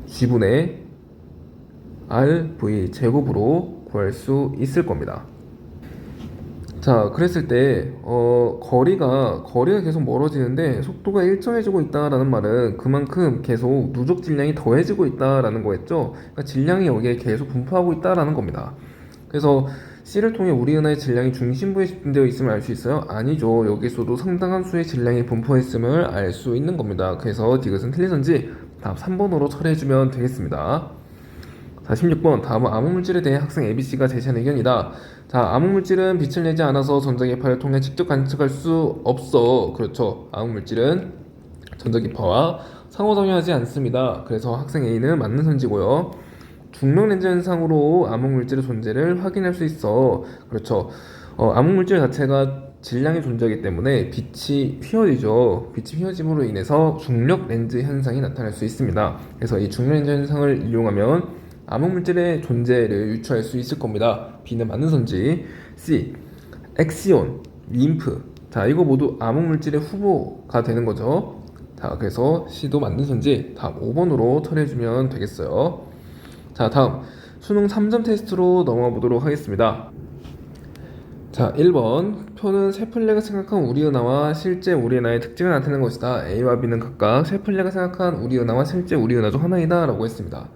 [SPEAKER 1] G분의 RV 제곱으로 구할 수 있을 겁니다. 자, 그랬을 때 거리가 계속 멀어지는데 속도가 일정해지고 있다라는 말은 그만큼 계속 누적 질량이 더해지고 있다라는 거겠죠. 그러니까 질량이 여기에 계속 분포하고 있다라는 겁니다. 그래서 C를 통해 우리 은하의 질량이 중심부에 집중되어 있음을 알 수 있어요? 아니죠. 여기서도 상당한 수의 질량이 분포했음을 알 수 있는 겁니다. 그래서 디귿은 틀린 선지 답 3번으로 처리해주면 되겠습니다. 자, 16번. 다음은 암흑물질에 대해 학생 ABC가 제시한 의견이다. 자, 암흑물질은 빛을 내지 않아서 전자기파를 통해 직접 관측할 수 없어. 그렇죠. 암흑물질은 전자기파와 상호작용하지 않습니다. 그래서 학생 A는 맞는 선지고요. 중력렌즈 현상으로 암흑물질의 존재를 확인할 수 있어. 그렇죠. 암흑물질 자체가 질량이 존재하기 때문에 빛이 휘어지죠. 빛이 휘어짐으로 인해서 중력렌즈 현상이 나타날 수 있습니다. 그래서 이 중력렌즈 현상을 이용하면 암흑물질의 존재를 유추할 수 있을 겁니다. B는 맞는 선지. C. 엑시온, 림프. 자, 이거 모두 암흑물질의 후보가 되는 거죠. 자, 그래서 C도 맞는 선지 답 5번으로 처리해주면 되겠어요. 자, 다음 수능 3점 테스트로 넘어가 보도록 하겠습니다. 자, 1번 표는 세플레가 생각한 우리 은하와 실제 우리 은하의 특징을 나타내는 것이다. A와 B는 각각 세플레가 생각한 우리 은하와 실제 우리 은하 중 하나이다 라고 했습니다.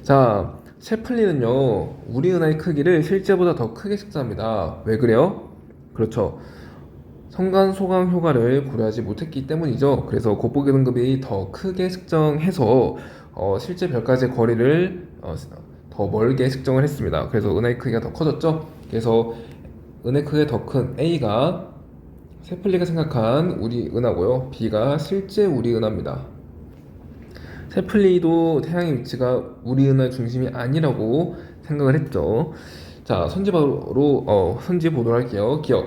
[SPEAKER 1] 자, 셰플리는요 우리 은하의 크기를 실제보다 더 크게 측정합니다. 왜 그래요? 그렇죠. 성간 소강 효과를 고려하지 못했기 때문이죠. 그래서 곱보기 등급이 더 크게 측정해서 실제 별까지의 거리를 더 멀게 측정을 했습니다. 그래서 은하의 크기가 더 커졌죠. 그래서 은하의 크기가 더 큰 A가 세플리가 생각한 우리 은하고요. B가 실제 우리 은하입니다. 세플리도 태양의 위치가 우리 은하의 중심이 아니라고 생각을 했죠. 자, 선지 보도록 할게요. 기억.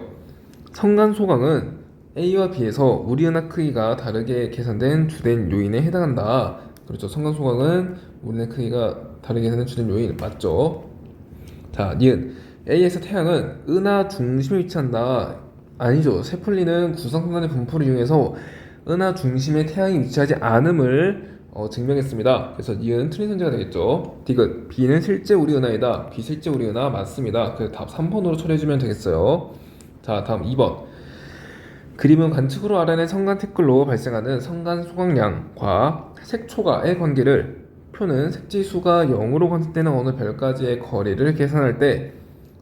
[SPEAKER 1] 성간 소강은 A와 B에서 우리 은하 크기가 다르게 계산된 주된 요인에 해당한다. 그렇죠. 성간 소강은 우리 은하 크기가 다르게 계산된 주된 요인 맞죠? 자, 니은 A에서 태양은 은하 중심에 위치한다. 아니죠. 세플리는 구성성간의 분포를 이용해서 은하 중심에 태양이 위치하지 않음을 증명했습니다. 그래서 니은 틀린 선지가 되겠죠. 디귿 B는 실제 우리 은하이다. B 실제 우리 은하 맞습니다. 그래서 답 3번으로 처리해주면 되겠어요. 자, 다음 2번. 그림은 관측으로 알아낸 성간 티끌로 발생하는 성간 소각량과 색초가의 관계를 표는 색지수가 0으로 관측되는 어느 별까지의 거리를 계산할 때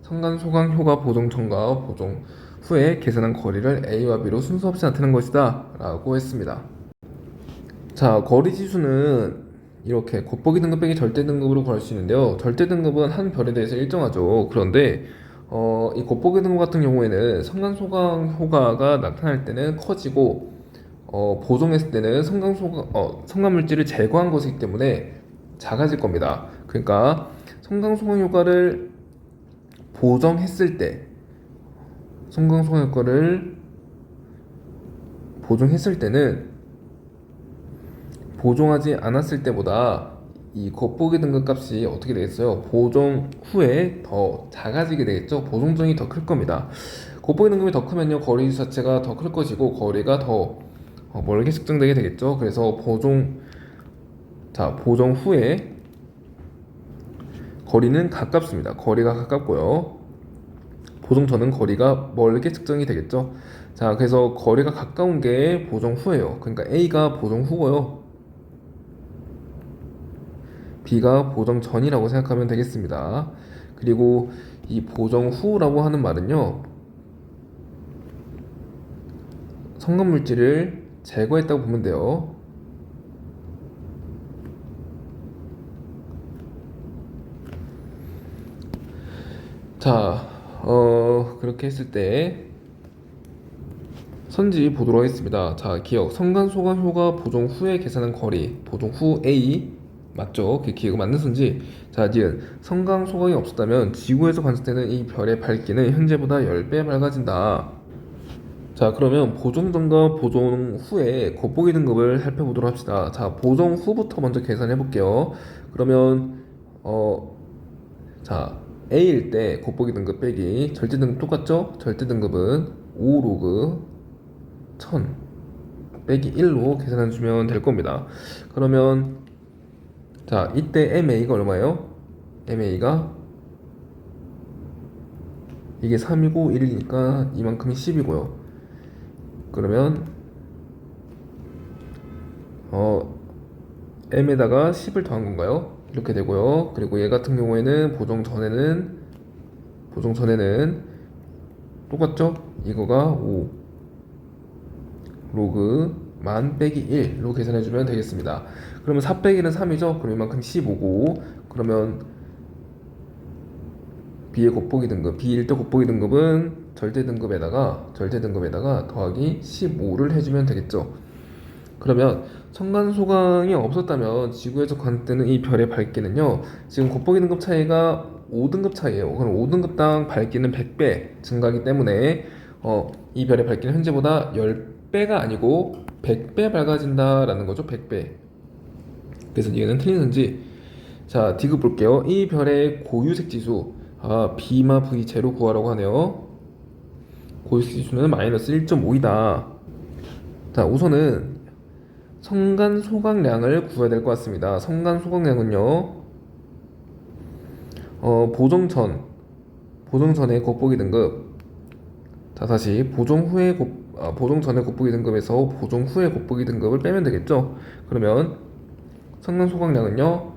[SPEAKER 1] 성간 소각 효과 보정 전과 보정 후에 계산한 거리를 A와 B로 순서 없이 나타낸 것이다 라고 했습니다. 자, 거리 지수는 이렇게 곱보기 등급 빼기 절대 등급으로 구할 수 있는데요. 절대 등급은 한 별에 대해서 일정하죠. 그런데 이 곱보기 등급 같은 경우에는 성간 소각 효과가 나타날 때는 커지고 보정했을 때는 성간 물질을 제거한 것이기 때문에 작아질 겁니다. 그러니까 성간 소각 효과를 보정했을 때 성간 소각 효과를 보정했을 때는 보정하지 않았을 때보다 이 겉보기 등급 값이 어떻게 되겠어요? 보정 후에 더 작아지게 되겠죠? 보정전이 더 클 겁니다. 겉보기 등급이 더 크면요 거리 자체가 더 클 것이고 거리가 더 멀게 측정되게 되겠죠? 그래서 보정 후에 거리는 가깝습니다. 거리가 가깝고요. 보정 전은 거리가 멀게 측정이 되겠죠? 자, 그래서 거리가 가까운 게 보정 후예요. 그러니까 A가 보정 후고요. B가 보정 전이라고 생각하면 되겠습니다. 그리고 이 보정 후라고 하는 말은요 성간 물질을 제거했다고 보면 돼요. 자, 그렇게 했을 때 선지 보도록 하겠습니다. 자, 기억. 성간 소강 효과 보정 후에 계산한 거리. 보정 후 A. 맞죠? 그 기억이 맞는 선지. 자, 니은. 성강 소강이 없었다면 지구에서 관측되는 이 별의 밝기는 현재보다 10배 밝아진다. 자, 그러면 보정 전과 보정 후에 겉보기 등급을 살펴보도록 합시다. 자, 보정 후부터 먼저 계산해 볼게요. 그러면 자, A일 때 겉보기 등급 빼기 절대 등급 똑같죠? 절대 등급은 5로그 1000 빼기 1로 계산해 주면 될 겁니다. 그러면 자, 이때 MA가 얼마예요? MA가 이게 3이고 1이니까 이만큼이 10이고요. 그러면 M에다가 10을 더한 건가요? 이렇게 되고요. 그리고 얘 같은 경우에는 보정 전에는 똑같죠? 이거가 5 로그 만 빼기 1로 계산해주면 되겠습니다. 그러면 4 빼기는 3이죠? 그럼 이만큼 15고, 그러면 B의 곱보기 등급, B1대 곱보기 등급은 절대 등급에다가 더하기 15를 해주면 되겠죠. 그러면 성간 소강이 없었다면 지구에서 관측되는 이 별의 밝기는요, 지금 곱보기 등급 차이가 5등급 차이예요. 그럼 5등급당 밝기는 100배 증가하기 때문에 이 별의 밝기는 현재보다 10배가 아니고 100배 밝아진다라는 거죠. 100배. 그래서 이거는 틀린 선지. 자, 디귿 볼게요. 이 별의 고유색 지수, B마 V 제로 구하라고 하네요. 고유색 지수는 마이너스 1.5이다. 자, 우선은 성간 소각량을 구해야 될 것 같습니다. 성간 소각량은요, 보정 전의 곱보기 등급. 자, 다시 보정 전의 곱보기 등급에서 보정 후의 곱보기 등급을 빼면 되겠죠. 그러면 성간 소각량은요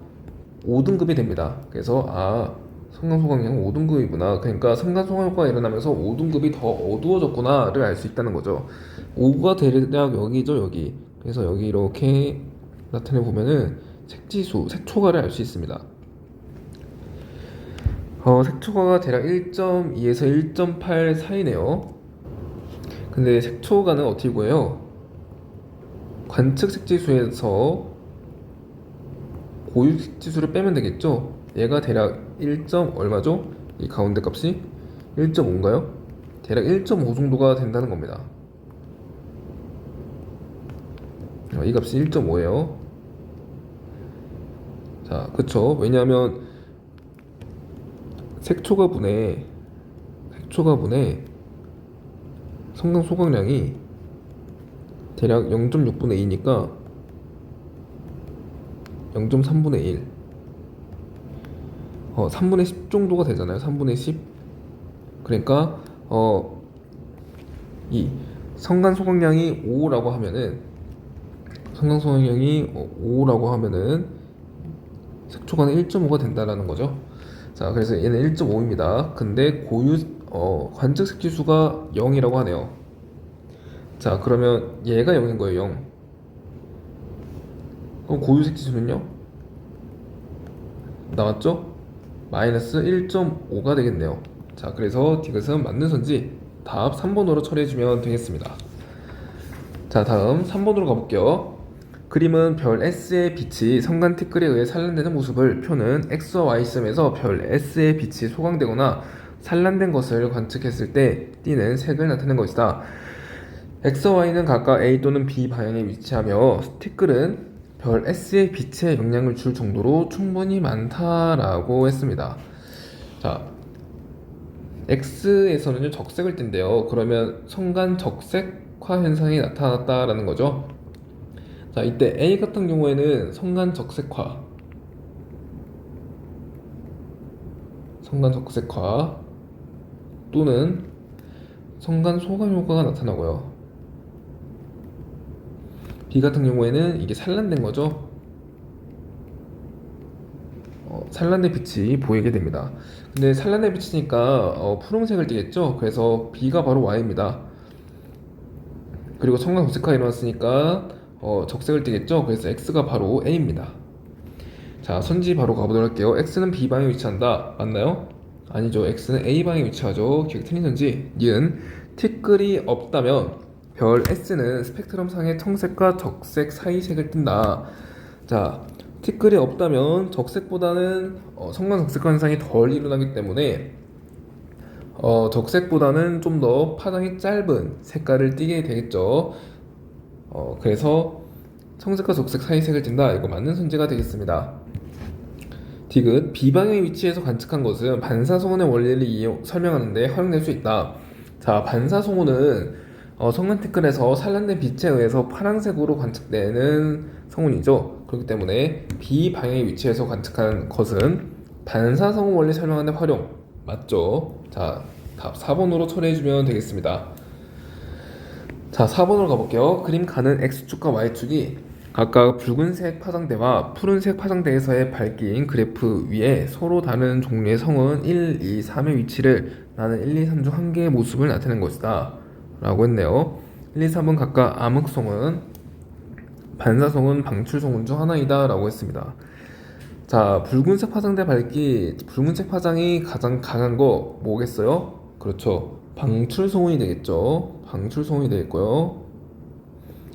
[SPEAKER 1] 5등급이 됩니다. 그래서 성간 소각량은 5등급이구나. 그러니까 성간 소각효과가 일어나면서 5등급이 더 어두워졌구나를 알 수 있다는 거죠. 5가 대략 여기죠, 여기. 그래서 여기 이렇게 나타내 보면은 색지수, 색초가를 알 수 있습니다. 색초가가 대략 1.2에서 1.8 사이네요. 근데 색초가는 어떻게 구해요? 관측 색지수에서 고유 색지수를 빼면 되겠죠? 얘가 대략 1. 얼마죠? 이 가운데 값이 1.5인가요? 대략 1.5 정도가 된다는 겁니다. 이 값이 1.5예요. 자, 그쵸? 왜냐하면 색초가분의 성강 소각량이 대략 0.6분의 2니까 0.3분의 1 3분의 10 정도가 되잖아요. 3분의 10. 그러니까 이 성간 소각량이 5라고 하면은 색초가는 1.5가 된다라는 거죠. 자, 그래서 얘는 1.5입니다. 근데 관측 색지수가 0이라고 하네요. 자, 그러면 얘가 0인 거예요. 0. 그럼 고유 색지수는요? 나왔죠? 마이너스 1.5가 되겠네요. 자, 그래서 디귿은 맞는 선지 답 3번으로 처리해주면 되겠습니다. 자, 다음 3번으로 가볼게요. 그림은 별 S의 빛이 성간 티끌에 의해 산란되는 모습을 표는 X와 Y점에서 별 S의 빛이 소강되거나 산란된 것을 관측했을 때 띠는 색을 나타낸 것이다. X와 Y는 각각 A 또는 B 방향에 위치하며 티끌은 별 S의 빛에 영향을 줄 정도로 충분히 많다라고 했습니다. 자, X에서는요 적색을 띈대요. 그러면 성간 적색화 현상이 나타났다라는 거죠. 자, 이때 A 같은 경우에는 성간 적색화 또는 성간 소감 효과가 나타나고요. B 같은 경우에는 이게 산란된 거죠. 산란된 빛이 보이게 됩니다. 근데 산란된 빛이니까 푸른색을 띠겠죠. 그래서 B가 바로 Y입니다. 그리고 청간 적색화가 일어났으니까 적색을 띠겠죠. 그래서 x가 바로 a입니다. 자, 선지 바로 가보도록 할게요. x는 b방에 위치한다. 맞나요? 아니죠. x는 a방에 위치하죠. 기억 틀린 선지. 니은 티끌이 없다면 별 s는 스펙트럼 상의 청색과 적색 사이 색을 띈다. 자, 티끌이 없다면 적색보다는 성간 적색화 현상이 덜 일어나기 때문에 적색보다는 좀 더 파장이 짧은 색깔을 띠게 되겠죠. 그래서 청색과 적색 사이 색을 띈다. 이거 맞는 선지가 되겠습니다. 디귿 비방의 위치에서 관측한 것은 반사성운의 원리를 설명하는데 활용될 수 있다. 자, 반사성운은 성간 티끌에서 산란된 빛에 의해서 파란색으로 관측되는 성운이죠. 그렇기 때문에 비방의 위치에서 관측한 것은 반사성운 원리 설명하는 데 활용 맞죠? 자, 답 4번으로 처리해주면 되겠습니다. 자, 4번으로 가볼게요. 그림 가는 X축과 Y축이 각각 붉은색 파장대와 푸른색 파장대에서의 밝긴 그래프 위에 서로 다른 종류의 성은 1, 2, 3의 위치를 나는 1, 2, 3 중 한 개의 모습을 나타낸 것이다 라고 했네요. 1, 2, 3은 각각 암흑성은, 반사성은, 방출성은 중 하나이다 라고 했습니다. 자, 붉은색 파장대 밝기, 붉은색 파장이 가장 강한 거 뭐겠어요? 그렇죠, 방출성운이 되겠죠. 방출성운이 되겠고요.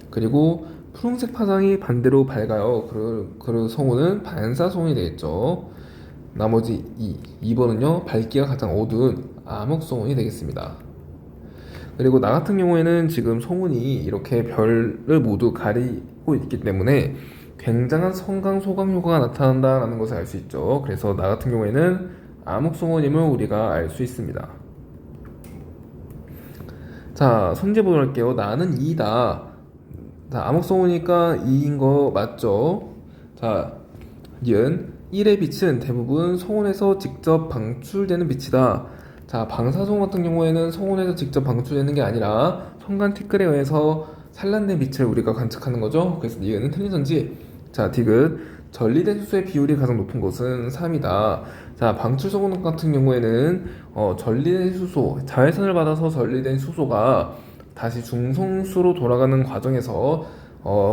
[SPEAKER 1] 그리고 푸른색 파장이 반대로 밝아요. 그 성운은 반사성운이 되겠죠. 나머지 2번은요 밝기가 가장 어두운 암흑성운이 되겠습니다. 그리고 나 같은 경우에는 지금 성운이 이렇게 별을 모두 가리고 있기 때문에 굉장한 성강 소강 효과가 나타난다라는 것을 알 수 있죠. 그래서 나 같은 경우에는 암흑성운임을 우리가 알 수 있습니다. 자, 선제 보도록 할게요. 나는 2다. 자, 암흑성운이니까 2인 거 맞죠? 자, 니은 1의 빛은 대부분 성운에서 직접 방출되는 빛이다. 자, 방사성 같은 경우에는 성운에서 직접 방출되는 게 아니라 성간 티끌에 의해서 산란된 빛을 우리가 관측하는 거죠. 그래서 니은은 틀린 선지. 자, 디귿 전리된 수소의 비율이 가장 높은 것은 3이다. 자, 방출 성운 같은 경우에는 전리된 수소, 자외선을 받아서 전리된 수소가 다시 중성수로 돌아가는 과정에서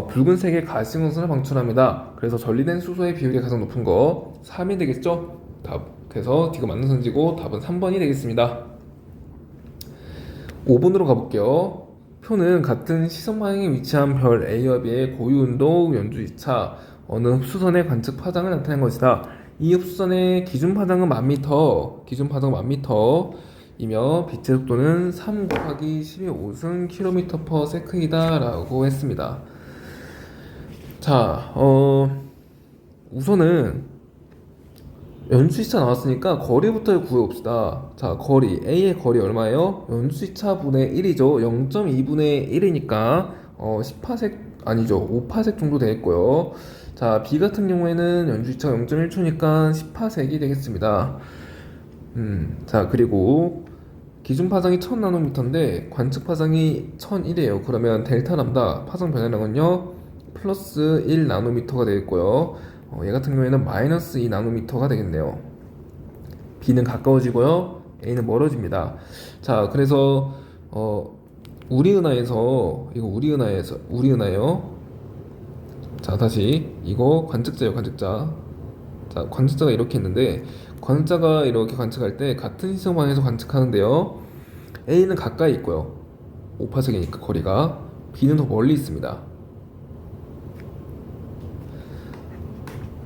[SPEAKER 1] 붉은색의 가시광선을 방출합니다. 그래서 전리된 수소의 비율이 가장 높은 거 3이 되겠죠? 그래서 D가 맞는 선지고 답은 3번이 되겠습니다. 5번으로 가볼게요. 표는 같은 시선 방향에 위치한 별 A와 B의 고유운동 연주 2차 어느 흡수선의 관측 파장을 나타낸 것이다. 이 흡수선의 기준 파장은 1000m, 기준 파장 1000m 이며 빛의 속도는 3 곱하기 10의 5승 km/s 이다 라고 했습니다. 자, 우선은 연수시차 나왔으니까 거리부터 구해봅시다. 자, 거리 A의 거리 얼마예요? 연수시차분의 1이죠 0.2분의 1이니까 10파섹 아니죠 5파섹 정도 되겠고요. 자, B 같은 경우에는 연수시차가 0.1초니까 10파섹이 되겠습니다. 자, 그리고 기준 파장이 1000나노미터인데 관측 파장이 1001이에요. 그러면 델타 람다 파장 변화량은요 플러스 1나노미터가 되겠고요. 얘 같은 경우에는 마이너스 2나노미터가 되겠네요. B는 가까워지고요, A는 멀어집니다. 자, 그래서 우리은하에서 이거 우리은하예요. 자, 다시 이거 관측자예요, 관측자. 자, 관측자가 이렇게 있는데 관측자가 이렇게 관측할 때 같은 시선 방향에서 관측하는데요. A는 가까이 있고요. 5파섹이니까 거리가. B는 더 멀리 있습니다.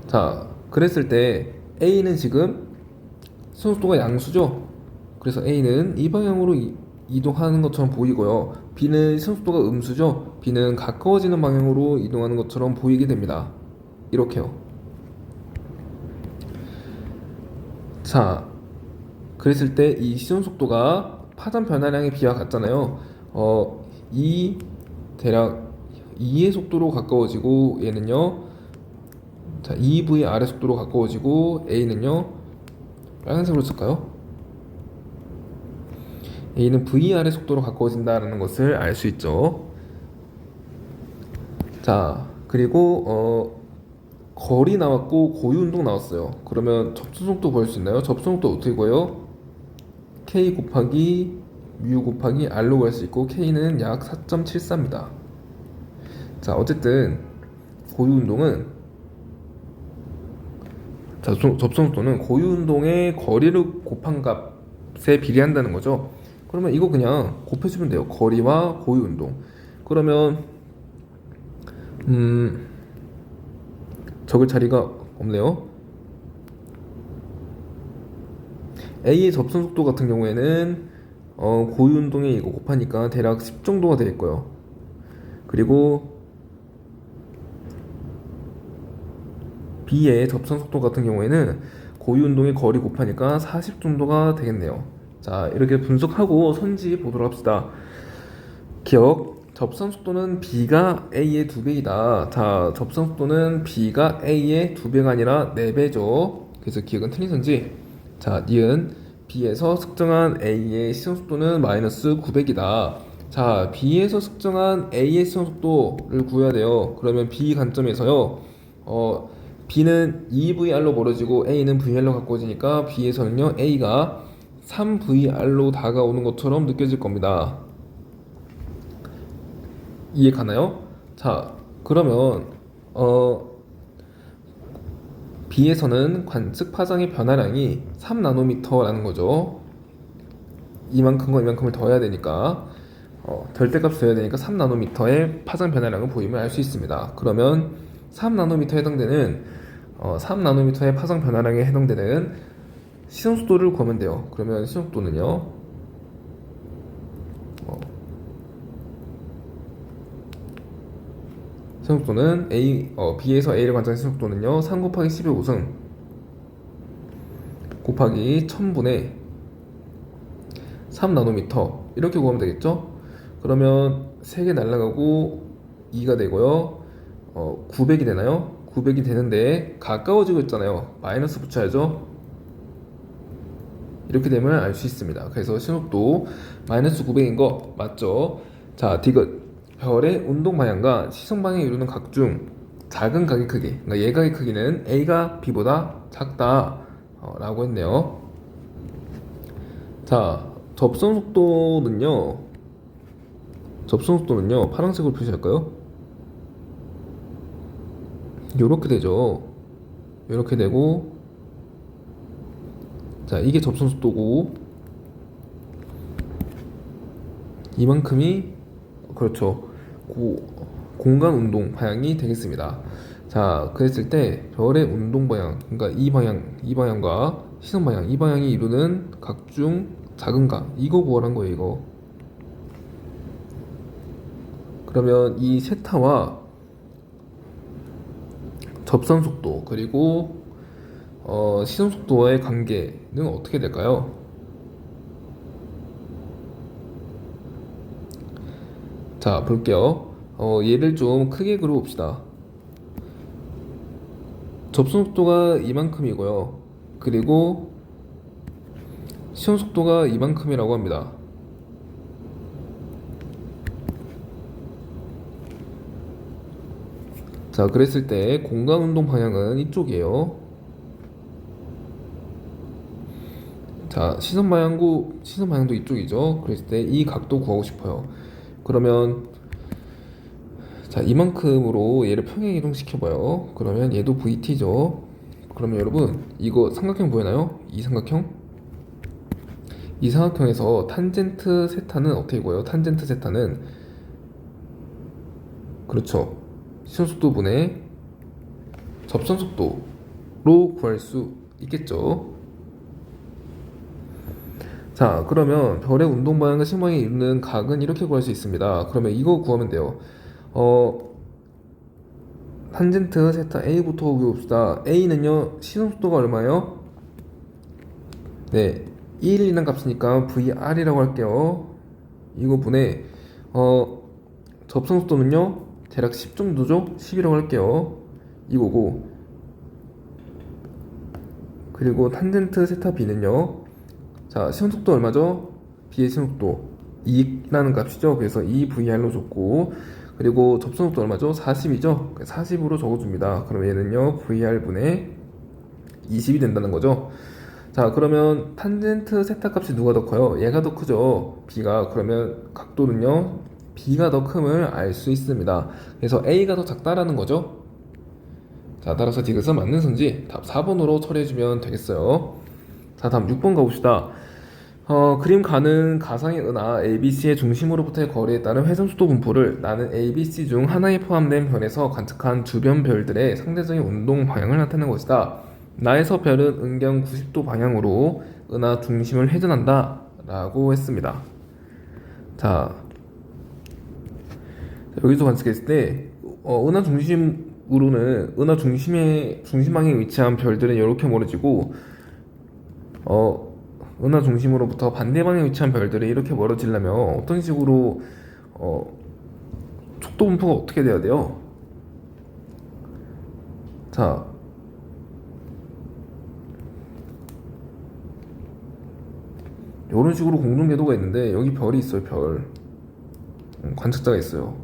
[SPEAKER 1] 자, 그랬을 때 A는 지금 시선속도가 양수죠. 그래서 A는 이 방향으로 이동하는 것처럼 보이고요. B는 시선속도가 음수죠. B는 가까워지는 방향으로 이동하는 것처럼 보이게 됩니다. 이렇게요. 자, 그랬을 때 이 시선 속도가 파장 변화량의 B와 같잖아요. 이 대략 2의 속도로 가까워지고 얘는요. 자, 2V 아래 속도로 가까워지고 A는요. 빨간색으로 쓸까요? A는 V 아래 속도로 가까워진다라는 것을 알 수 있죠. 자, 그리고 거리 나왔고 고유운동 나왔어요. 그러면 접수속도 구할 수 있나요? 접수속도 어떻게 구해요? K 곱하기 뮤 곱하기 r로 구할 수 있고 K는 약 4.74입니다. 자, 어쨌든 고유운동은 접선속도는 고유운동의 거리를 곱한 값에 비례한다는 거죠. 그러면 이거 그냥 곱해주면 돼요. 거리와 고유운동. 그러면 적을 자리가 없네요. A의 접선 속도 같은 경우에는 고유운동에 이거 곱하니까 대략 10 정도가 되겠고요. 그리고 B의 접선 속도 같은 경우에는 고유운동의 거리 곱하니까 40 정도가 되겠네요. 자, 이렇게 분석하고 선지 보도록 합시다. 기억, 접선 속도는 B가 A의 2배이다. 자, 접선 속도는 B가 A의 2배가 아니라 4배죠. 그래서 기억은 틀린 선지. 자, 니은 B에서 측정한 A의 시선 속도는 마이너스 900이다. 자, B에서 측정한 A의 시선 속도를 구해야 돼요. 그러면 B 관점에서요. B는 2VR로 벌어지고 A는 VR로 가까워지니까 B에서는요 A가 3VR로 다가오는 것처럼 느껴질 겁니다. 이해 가나요? 자, 그러면 B에서는 관측 파장의 변화량이 3나노미터라는 거죠. 이만큼과 이만큼을 더해야 되니까 절대값 더해야 되니까 3나노미터의 파장 변화량을 보이면 알 수 있습니다. 그러면 3나노미터에 해당되는 3나노미터의 파장 변화량에 해당되는 시선 속도를 구하면 돼요. 그러면 시선 속도는요. 시선 속도는 B에서 A를 관찰한 시선 속도는요. 3 곱하기 10의 5승 곱하기 1000분의 3나노미터 이렇게 구하면 되겠죠? 그러면 3개 날라가고 2가 되고요. 900이 되나요? 900이 되는데 가까워지고 있잖아요. 마이너스 붙여야죠. 이렇게 되면 알 수 있습니다. 그래서 시속도 마이너스 900인 거 맞죠? 자, 디귿. 별의 운동 방향과 시선 방향을 이루는 각 중 작은 각의 크기, 그러니까 예각의 크기는 A가 B보다 작다 라고 했네요. 자, 접선 속도는요 파란색으로 표시할까요? 요렇게 되죠. 요렇게 되고, 자, 이게 접선 속도고 이만큼이 그렇죠. 공간 운동 방향이 되겠습니다. 자, 그랬을 때 별의 운동 방향, 그러니까 이 방향과 시선 방향, 이 방향이 이루는 각 중 작은 각, 이거 구하란 거예요, 이거. 그러면 이 세타와 접선 속도 그리고 시선 속도와의 관계는 어떻게 될까요? 자, 볼게요. 얘를 좀 크게 그려봅시다. 접선 속도가 이만큼이고요. 그리고 시선 속도가 이만큼이라고 합니다. 자, 그랬을 때 공간 운동 방향은 이쪽이에요. 자, 시선 방향도 이쪽이죠. 그랬을 때 이 각도 구하고 싶어요. 그러면 자, 이만큼으로 얘를 평행 이동시켜봐요. 그러면 얘도 VT죠. 그러면 여러분 이거 삼각형 보이나요? 이 삼각형에서 탄젠트 세타는 어떻게 구해요? 탄젠트 세타는 그렇죠. 시선 속도분의 접선 속도로 구할 수 있겠죠. 자, 그러면 별의 운동 방향과 시선 방향이 이루는 각은 이렇게 구할 수 있습니다. 그러면 이거 구하면 돼요. 탄젠트 세타 A부터 구해봅시다. A는요 시선 속도가 얼마예요? 네, 1이라는 값이니까 VR이라고 할게요. 이거 분의 접선 속도는요 대략 10 정도죠? 10이라고 할게요. 이거고, 그리고 탄젠트 세타 B는요, 자, 시선 속도 얼마죠? B의 시선 속도 2라는 값이죠. 그래서 2VR로 줬고, 그리고 접선 속도 얼마죠? 40이죠. 40으로 적어줍니다. 그럼 얘는요 VR분의 20이 된다는 거죠. 자, 그러면 탄젠트 세타값이 누가 더 커요? 얘가 더 크죠. B가. 그러면 각도는요, B가 더 큼을 알 수 있습니다. 그래서 A가 더 작다라는 거죠. 자, 따라서 디귿은 맞는 선지 답 4번으로 처리해주면 되겠어요. 자, 다음 6번 가봅시다. 그림 가는 가상의 은하 ABC의 중심으로부터의 거리에 따른 회전속도 분포를 나는 ABC 중 하나에 포함된 별에서 관측한 주변 별들의 상대적인 운동 방향을 나타내는 것이다. 나에서 별은 은경 90도 방향으로 은하 중심을 회전한다 라고 했습니다. 자, 여기서 관측했을 때 은하 중심으로는 은하 중심의 중심방향에 위치한 별들은 이렇게 멀어지고 은하 중심으로부터 반대 방향에 위치한 별들이 이렇게 멀어지려면 어떤 식으로 속도 분포가 어떻게 돼야 돼요? 자, 이런 식으로 공동궤도가 있는데 여기 별이 있어요. 별 관측자가 있어요.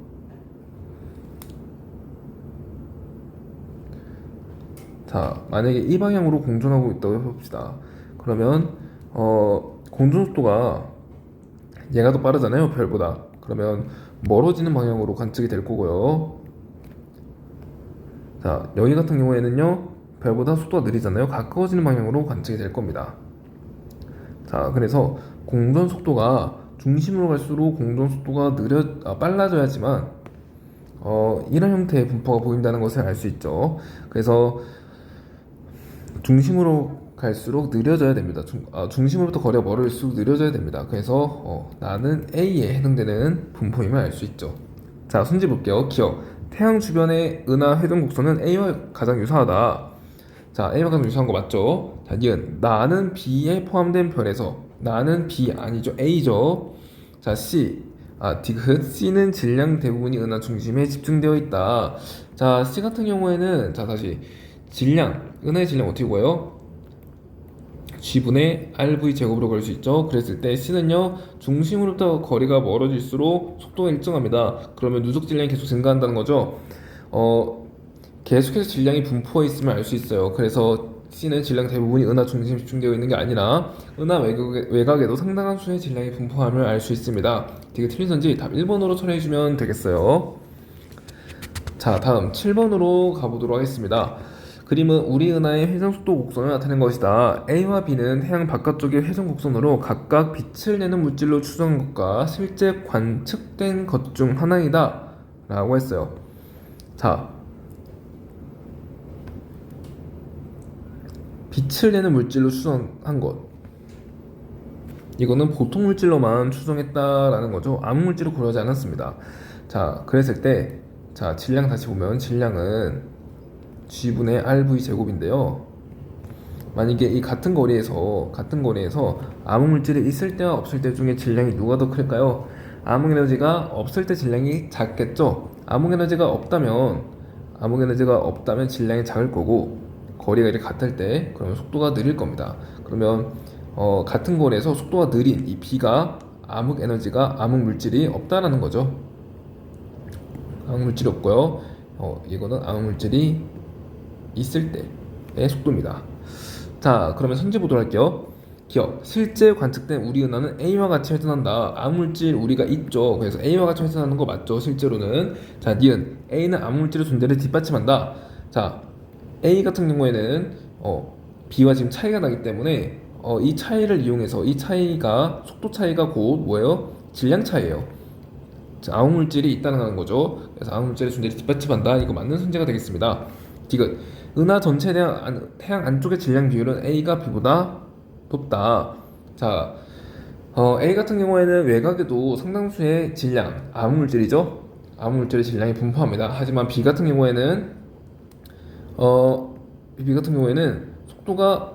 [SPEAKER 1] 자, 만약에 이 방향으로 공전하고 있다고 해봅시다. 그러면 공전속도가 얘가 더 빠르잖아요, 별보다. 그러면 멀어지는 방향으로 관측이 될 거고요. 자, 여기 같은 경우에는요, 별보다 속도가 느리잖아요. 가까워지는 방향으로 관측이 될 겁니다. 자, 그래서 공전 속도가 중심으로 갈수록 공전 속도가 빨라져야지만 이런 형태의 분포가 보인다는 것을 알 수 있죠. 그래서 중심으로 갈수록 느려져야 됩니다. 중심으로부터 거리가 멀을수록 느려져야 됩니다. 그래서 나는 A에 해당되는 분포임을 알 수 있죠. 자, 순지 볼게요. 기억. 태양 주변의 은하 회전 곡선은 A와 가장 유사하다. 자, A와 가장 유사한 거 맞죠? 자, 니은. 나는 B에 포함된 별에서. 나는 B 아니죠. A죠. 자, C. 디귿. C는 질량 대부분이 은하 중심에 집중되어 있다. 자, C 같은 경우에는, 자, 다시. 질량. 은하의 질량 어떻게 구해요? G분의 RV 제곱으로 그릴 수 있죠. 그랬을 때 C는요, 중심으로부터 거리가 멀어질수록 속도가 일정합니다. 그러면 누적 질량이 계속 증가한다는 거죠. 계속해서 질량이 분포해 있으면 알 수 있어요. 그래서 C는 질량 대부분이 은하 중심에 집중되어 있는 게 아니라 은하 외곽에도 상당한 수의 질량이 분포함을 알 수 있습니다. 되게 틀린 선지 답 1번으로 처리해주면 되겠어요. 자, 다음 7번으로 가보도록 하겠습니다. 그림은 우리 은하의 회전속도 곡선을 나타낸 것이다. A와 B는 태양 바깥쪽의 회전 곡선으로 각각 빛을 내는 물질로 추정한 것과 실제 관측된 것 중 하나이다 라고 했어요. 자, 빛을 내는 물질로 추정한 것, 이거는 보통 물질로만 추정했다라는 거죠. 아무 물질을 고려하지 않았습니다. 자, 그랬을 때, 자, 질량 다시 보면 질량은 G분의 RV 제곱인데요. 만약에 이 같은 거리에서 암흑 물질이 있을 때와 없을 때 중에 질량이 누가 더 클까요? 암흑 에너지가 없을 때 질량이 작겠죠. 암흑 에너지가 없다면 질량이 작을 거고, 거리가 이렇게 같을 때 그러면 속도가 느릴 겁니다. 그러면 같은 거리에서 속도가 느린 이 B가 암흑 물질이 없다라는 거죠. 암흑 물질이 없고요. 이거는 암흑 물질이 있을 때의 속도입니다. 자, 그러면 선제 보도록 할게요. 기억. 실제 관측된 우리 은하는 A와 같이 회전한다. 암물질 우리가 있죠. 그래서 A와 같이 회전하는 거 맞죠? 실제로는. 자, 니은. A는 암물질의 존재를 뒷받침한다. 자, A 같은 경우에는 B와 지금 차이가 나기 때문에 이 차이를 이용해서 이 차이가 속도 차이가 곧 뭐예요? 질량 차이예요. 자, 암물질이 있다는 거죠. 그래서 암물질의 존재를 뒷받침한다. 이거 맞는 선제가 되겠습니다. 디귿. 은하 전체 태양 안쪽의 질량 비율은 A가 B보다 높다. 자, A 같은 경우에는 외곽에도 상당수의 질량, 암물질이죠. 암물질의 질량이 분포합니다. 하지만 B 같은 경우에는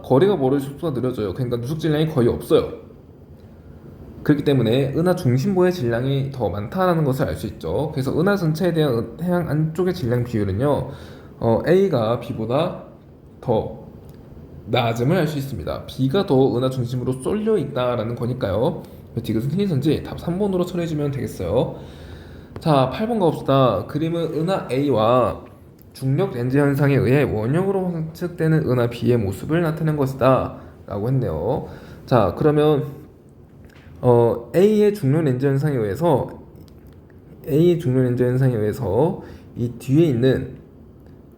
[SPEAKER 1] 거리가 멀어질수록 속도가 느려져요. 그러니까 누적 질량이 거의 없어요. 그렇기 때문에 은하 중심부의 질량이 더 많다는 것을 알 수 있죠. 그래서 은하 전체에 대한 태양 안쪽의 질량 비율은요, A가 B보다 더 낮음을 알 수 있습니다. B가 더 은하 중심으로 쏠려 있다라는 거니까요. 디귿은 틀린 선지 답 3번으로 처리해주면 되겠어요. 자, 8번 가봅시다. 그림은 은하 A와 중력 렌즈 현상에 의해 원형으로 관측되는 은하 B의 모습을 나타낸 것이다. 라고 했네요. 자, 그러면 A의 중력 렌즈 현상에 의해서 이 뒤에 있는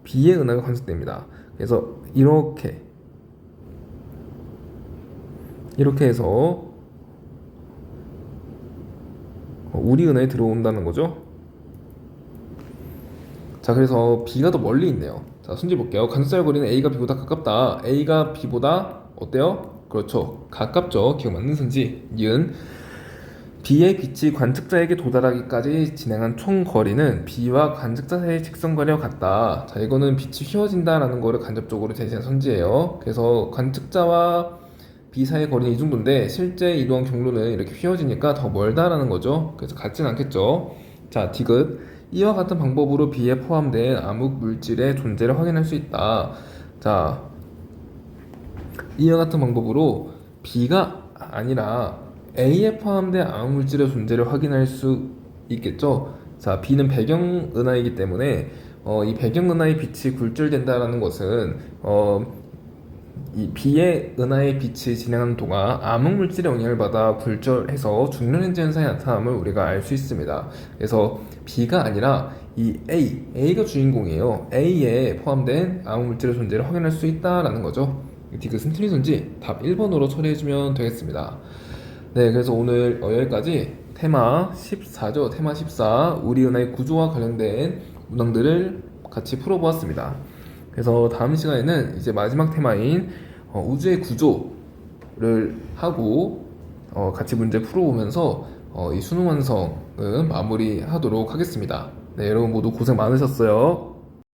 [SPEAKER 1] B의 은하가 관측됩니다. 그래서 이렇게 해서 우리 은하에 들어온다는 거죠. 자, 그래서 B가 더 멀리 있네요. 자, 순지 볼게요. 관측자의 거리는 A가 B보다 가깝다. A가 B보다 어때요? 그렇죠. 가깝죠. 기억 맞는 순지. 니은 B의 빛이 관측자에게 도달하기까지 진행한 총 거리는 B와 관측자 사이의 직선 거리와 같다. 자, 이거는 빛이 휘어진다라는 거를 간접적으로 제시한 선지예요. 그래서 관측자와 B 사이의 거리는 이 정도인데 실제 이동한 경로는 이렇게 휘어지니까 더 멀다라는 거죠. 그래서 같진 않겠죠. 자, 디귿. 이와 같은 방법으로 B에 포함된 암흑 물질의 존재를 확인할 수 있다. 자, 이와 같은 방법으로 B가 아니라 A에 포함된 암흑 물질의 존재를 확인할 수 있겠죠. 자, B는 배경 은하이기 때문에 이 배경 은하의 빛이 굴절된다라는 것은 이 B의 은하의 빛이 진행하는 동안 암흑 물질의 영향을 받아 굴절해서 중력 렌즈 현상이 나타남을 우리가 알 수 있습니다. 그래서 B가 아니라 이 A가 주인공이에요. A에 포함된 암흑 물질의 존재를 확인할 수 있다라는 거죠. 디귿은 틀리든지 답 1번으로 처리해주면 되겠습니다. 네, 그래서 오늘 여기까지 테마 14죠. 테마 14 우리 은하의 구조와 관련된 문항들을 같이 풀어보았습니다. 그래서 다음 시간에는 이제 마지막 테마인 우주의 구조를 하고 같이 문제 풀어보면서 이 수능 완성은 마무리하도록 하겠습니다. 네, 여러분 모두 고생 많으셨어요.